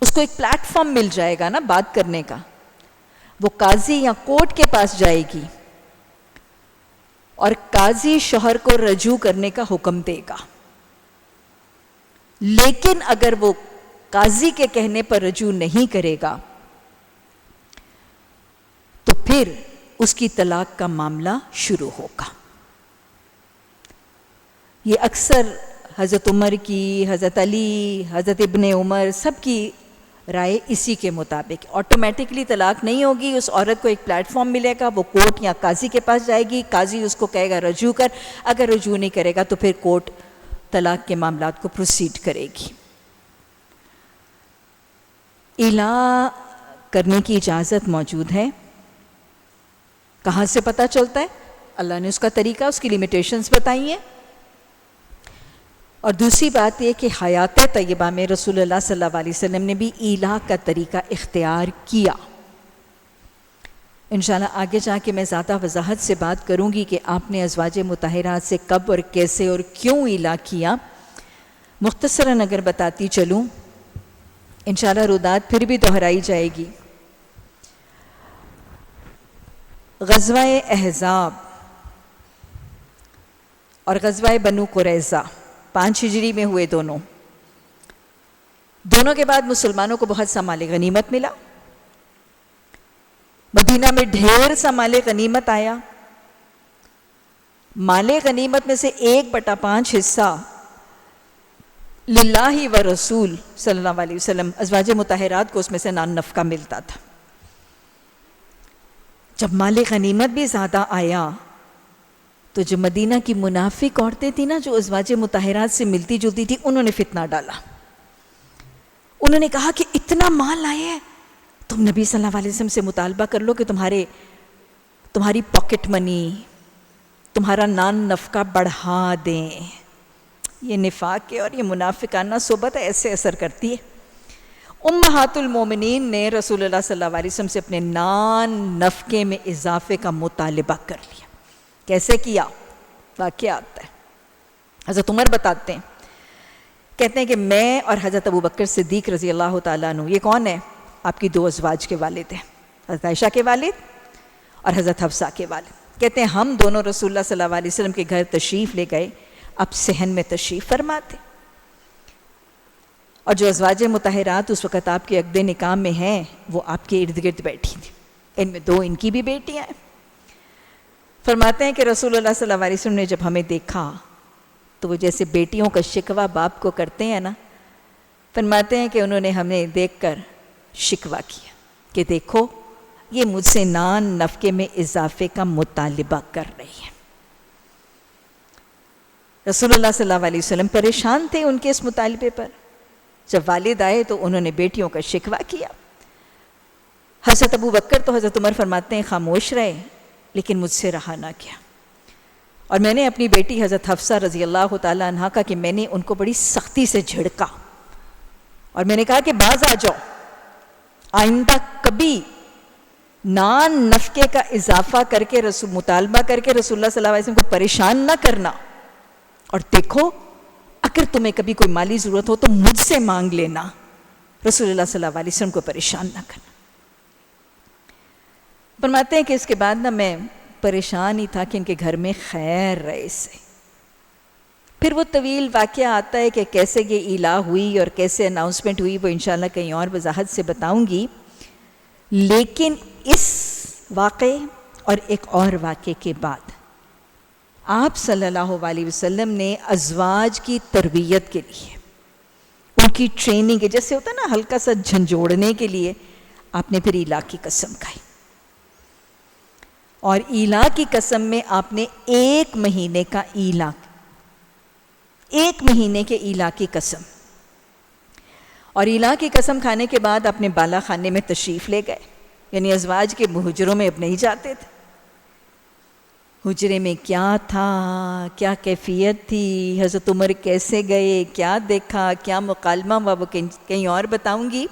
اس کو ایک پلیٹ فارم مل جائے گا نا بات کرنے کا. وہ قاضی یا کورٹ کے پاس جائے گی اور قاضی شوہر کو رجوع کرنے کا حکم دے گا. لیکن اگر وہ قاضی کے کہنے پر رجوع نہیں کرے گا تو پھر اس کی طلاق کا معاملہ شروع ہوگا. یہ اکثر حضرت عمر کی، حضرت علی، حضرت ابن عمر سب کی رائے اسی کے مطابق. آٹومیٹکلی طلاق نہیں ہوگی. اس عورت کو ایک پلیٹ فارم ملے گا, وہ کورٹ یا قاضی کے پاس جائے گی, قاضی اس کو کہے گا رجوع کر, اگر رجوع نہیں کرے گا تو پھر کورٹ طلاق کے معاملات کو پروسیڈ کرے گی. ایلا کرنے کی اجازت موجود ہے. کہاں سے پتہ چلتا ہے؟ اللہ نے اس کا طریقہ, اس کی لیمیٹیشنز بتائی ہیں. اور دوسری بات یہ کہ حیات طیبہ میں رسول اللہ صلی اللہ علیہ وسلم نے بھی ایلا کا طریقہ اختیار کیا. انشاءاللہ آگے جا کے میں زیادہ وضاحت سے بات کروں گی کہ آپ نے ازواج مطہرات سے کب اور کیسے اور کیوں ایلا کیا. مختصراً اگر بتاتی چلوں, انشاءاللہ رودات پھر بھی دہرائی جائے گی. غزوہ احزاب اور غزوہ بنو قریظہ 5 ہجری میں ہوئے. دونوں کے بعد مسلمانوں کو بہت سا مال غنیمت ملا. مدینہ میں ڈھیر سا مال غنیمت آیا. مال غنیمت میں سے 1/5 حصہ للہ و رسول صلی اللہ علیہ وسلم, ازواج مطہرات کو اس میں سے نان نفقہ ملتا تھا. جب مال غنیمت بھی زیادہ آیا تو جو مدینہ کی منافق عورتیں تھیں نا, جو ازواج مطہرات سے ملتی جلتی تھی, انہوں نے فتنہ ڈالا. انہوں نے کہا کہ اتنا مال آئے ہے, تم نبی صلی اللہ علیہ وسلم سے مطالبہ کر لو کہ تمہاری پاکٹ منی, تمہارا نان نفقہ بڑھا دیں. یہ نفاق ہے اور یہ منافقانہ صحبت ایسے اثر کرتی ہے. امہات المومنین نے رسول اللہ صلی اللہ علیہ وسلم سے اپنے نان نفقے میں اضافے کا مطالبہ کر لیا. کیسے کیا؟ واقعہ آتا ہے. حضرت عمر بتاتے ہیں, کہتے ہیں کہ میں اور حضرت ابو بکر صدیق رضی اللہ تعالیٰ عنہ, یہ کون ہے؟ آپ کی 2 ازواج کے والد ہیں, حضرت عائشہ کے والد اور حضرت حفصہ کے والد. کہتے ہیں ہم دونوں رسول اللہ صلی اللہ علیہ وسلم کے گھر تشریف لے گئے. اب صحن میں تشریف فرما تھے, اور جو ازواج مطہرات اس وقت آپ کے عقد نکاح میں ہیں وہ آپ کے ارد گرد بیٹھی تھی. ان میں 2 ان کی بھی بیٹیاں ہیں. فرماتے ہیں کہ رسول اللہ صلی اللہ علیہ وسلم نے جب ہمیں دیکھا تو وہ جیسے بیٹیوں کا شکوہ باپ کو کرتے ہیں نا, فرماتے ہیں کہ انہوں نے ہمیں دیکھ کر شکوہ کیا کہ دیکھو یہ مجھ سے نان نفقے میں اضافے کا مطالبہ کر رہی ہے. رسول اللہ صلی اللہ علیہ وسلم پریشان تھے ان کے اس مطالبے پر. جب والد آئے تو انہوں نے بیٹیوں کا شکوہ کیا. حضرت ابو بکر تو حضرت عمر فرماتے ہیں خاموش رہے, لیکن مجھ سے رہا نہ کیا. اور میں نے اپنی بیٹی حضرت حفصہ رضی اللہ تعالیٰ عنہ کا کہ میں نے ان کو بڑی سختی سے جھڑکا, اور میں نے کہا کہ باز آ جاؤ, آئندہ کبھی نان نفقے کا اضافہ کر کے مطالبہ کر کے رسول اللہ صلی اللہ علیہ وسلم کو پریشان نہ کرنا, اور دیکھو اگر تمہیں کبھی کوئی مالی ضرورت ہو تو مجھ سے مانگ لینا, رسول اللہ صلی اللہ علیہ وسلم کو پریشان نہ کرنا. فرماتے ہیں کہ اس کے بعد نا میں پریشان ہی تھا کہ ان کے گھر میں خیر رہے سے. پھر وہ طویل واقعہ آتا ہے کہ کیسے یہ ایلا ہوئی اور کیسے اناؤنسمنٹ ہوئی, وہ انشاءاللہ کہیں اور وضاحت سے بتاؤں گی. لیکن اس واقعے اور ایک اور واقعے کے بعد آپ صلی اللہ علیہ وسلم نے ازواج کی تربیت کے لیے, ان کی ٹریننگ, جیسے ہوتا ہے نا ہلکا سا جھنجھوڑنے کے لیے, آپ نے پھر ایلا کی قسم کھائی. اور ایلا کی قسم میں آپ نے 1 مہینے کا ایلا, 1 مہینے کے ایلا کی قسم. اور ایلا کی قسم کھانے کے بعد اپنے بالا خانے میں تشریف لے گئے, یعنی ازواج کے حجروں میں اب نہیں جاتے تھے. حجرے میں کیا تھا, کیا کیفیت تھی, حضرت عمر کیسے گئے, کیا دیکھا, کیا مکالمہ ہوا, وہ کہیں اور بتاؤں گی.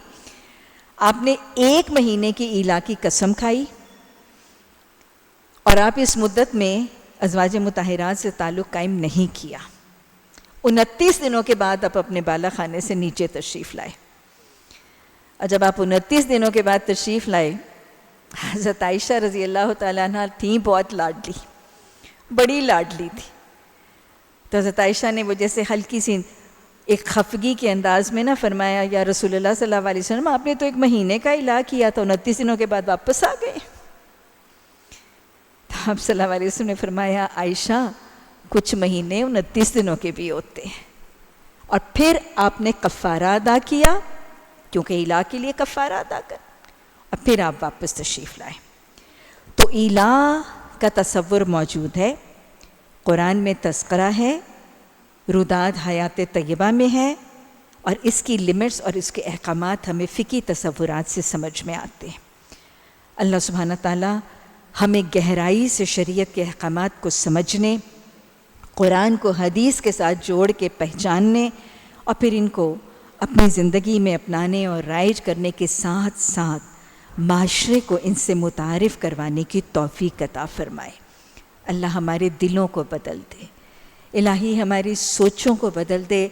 آپ نے 1 مہینے کی ایلا کی قسم کھائی, اور آپ اس مدت میں ازواج مطہرات سے تعلق قائم نہیں کیا. 29 دنوں کے بعد آپ اپنے بالا خانے سے نیچے تشریف لائے. اور جب آپ 29 دنوں کے بعد تشریف لائے, حضرت عائشہ رضی اللہ تعالیٰ عنہ تھیں بہت لاڈلی, بڑی لاڈلی تھی. تو حضرت عائشہ نے وہ جیسے ہلکی سی ایک خفگی کے انداز میں نہ فرمایا, یا رسول اللہ صلی اللہ علیہ وسلم آپ نے تو 1 مہینے کا ایلا کیا تھا, 29 دنوں کے بعد واپس آ گئے. تو آپ صلی اللہ علیہ وسلم نے فرمایا عائشہ کچھ مہینے 29 دنوں کے بھی ہوتے ہیں. اور پھر آپ نے کفارہ ادا کیا کیونکہ ایلا کے لیے کفارہ ادا کر، اب پھر آپ واپس تشریف لائیں۔ تو ایلا کا تصور موجود ہے، قرآن میں تذکرہ ہے، روداد حیات طیبہ میں ہے، اور اس کی لمٹس اور اس کے احکامات ہمیں فقہی تصورات سے سمجھ میں آتے ہیں۔ اللہ سبحانہ تعالیٰ ہمیں گہرائی سے شریعت کے احکامات کو سمجھنے، قرآن کو حدیث کے ساتھ جوڑ کے پہچاننے اور پھر ان کو اپنی زندگی میں اپنانے اور رائج کرنے کے ساتھ ساتھ معاشرے کو ان سے متعارف کروانے کی توفیق عطا فرمائے۔ اللہ ہمارے دلوں کو بدل دے، الہی ہماری سوچوں کو بدل دے،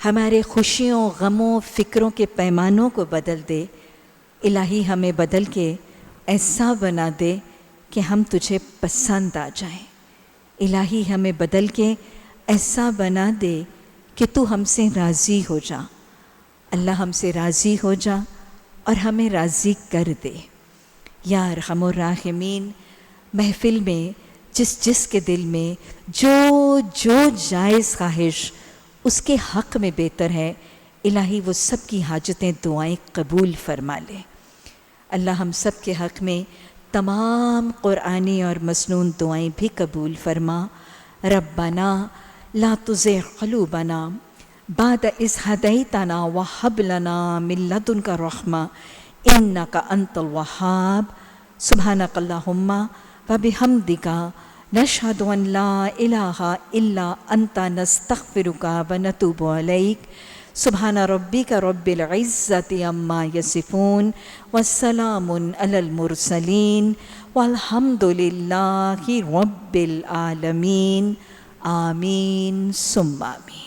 ہمارے خوشیوں، غموں، فکروں کے پیمانوں کو بدل دے۔ الہی ہمیں بدل کے ایسا بنا دے کہ ہم تجھے پسند آ جائیں۔ الہی ہمیں بدل کے ایسا بنا دے کہ تو ہم سے راضی ہو جا۔ اللہ ہم سے راضی ہو جا اور ہمیں راضی کر دے۔ یا ارحم الراحمین، محفل میں جس کے دل میں جو جائز خواہش اس کے حق میں بہتر ہے، الہی وہ سب کی حاجتیں دعائیں قبول فرما لے۔ اللہ ہم سب کے حق میں تمام قرآنی اور مسنون دعائیں بھی قبول فرما۔ ربنا لا تزغ قلوبنا بعد اذ ہدیتنا وہب لنا من لدنک رحمہ انک انت الوہاب۔ سبحانک اللہم وبحمدک نشہد ان لا الہ الا انت نستغفرک ونتوب الیک۔ سبحان ربک رب العزت عما یصفون والسلام علی المرسلین والحمد للہ رب العالمین۔ آمین ثم آمین۔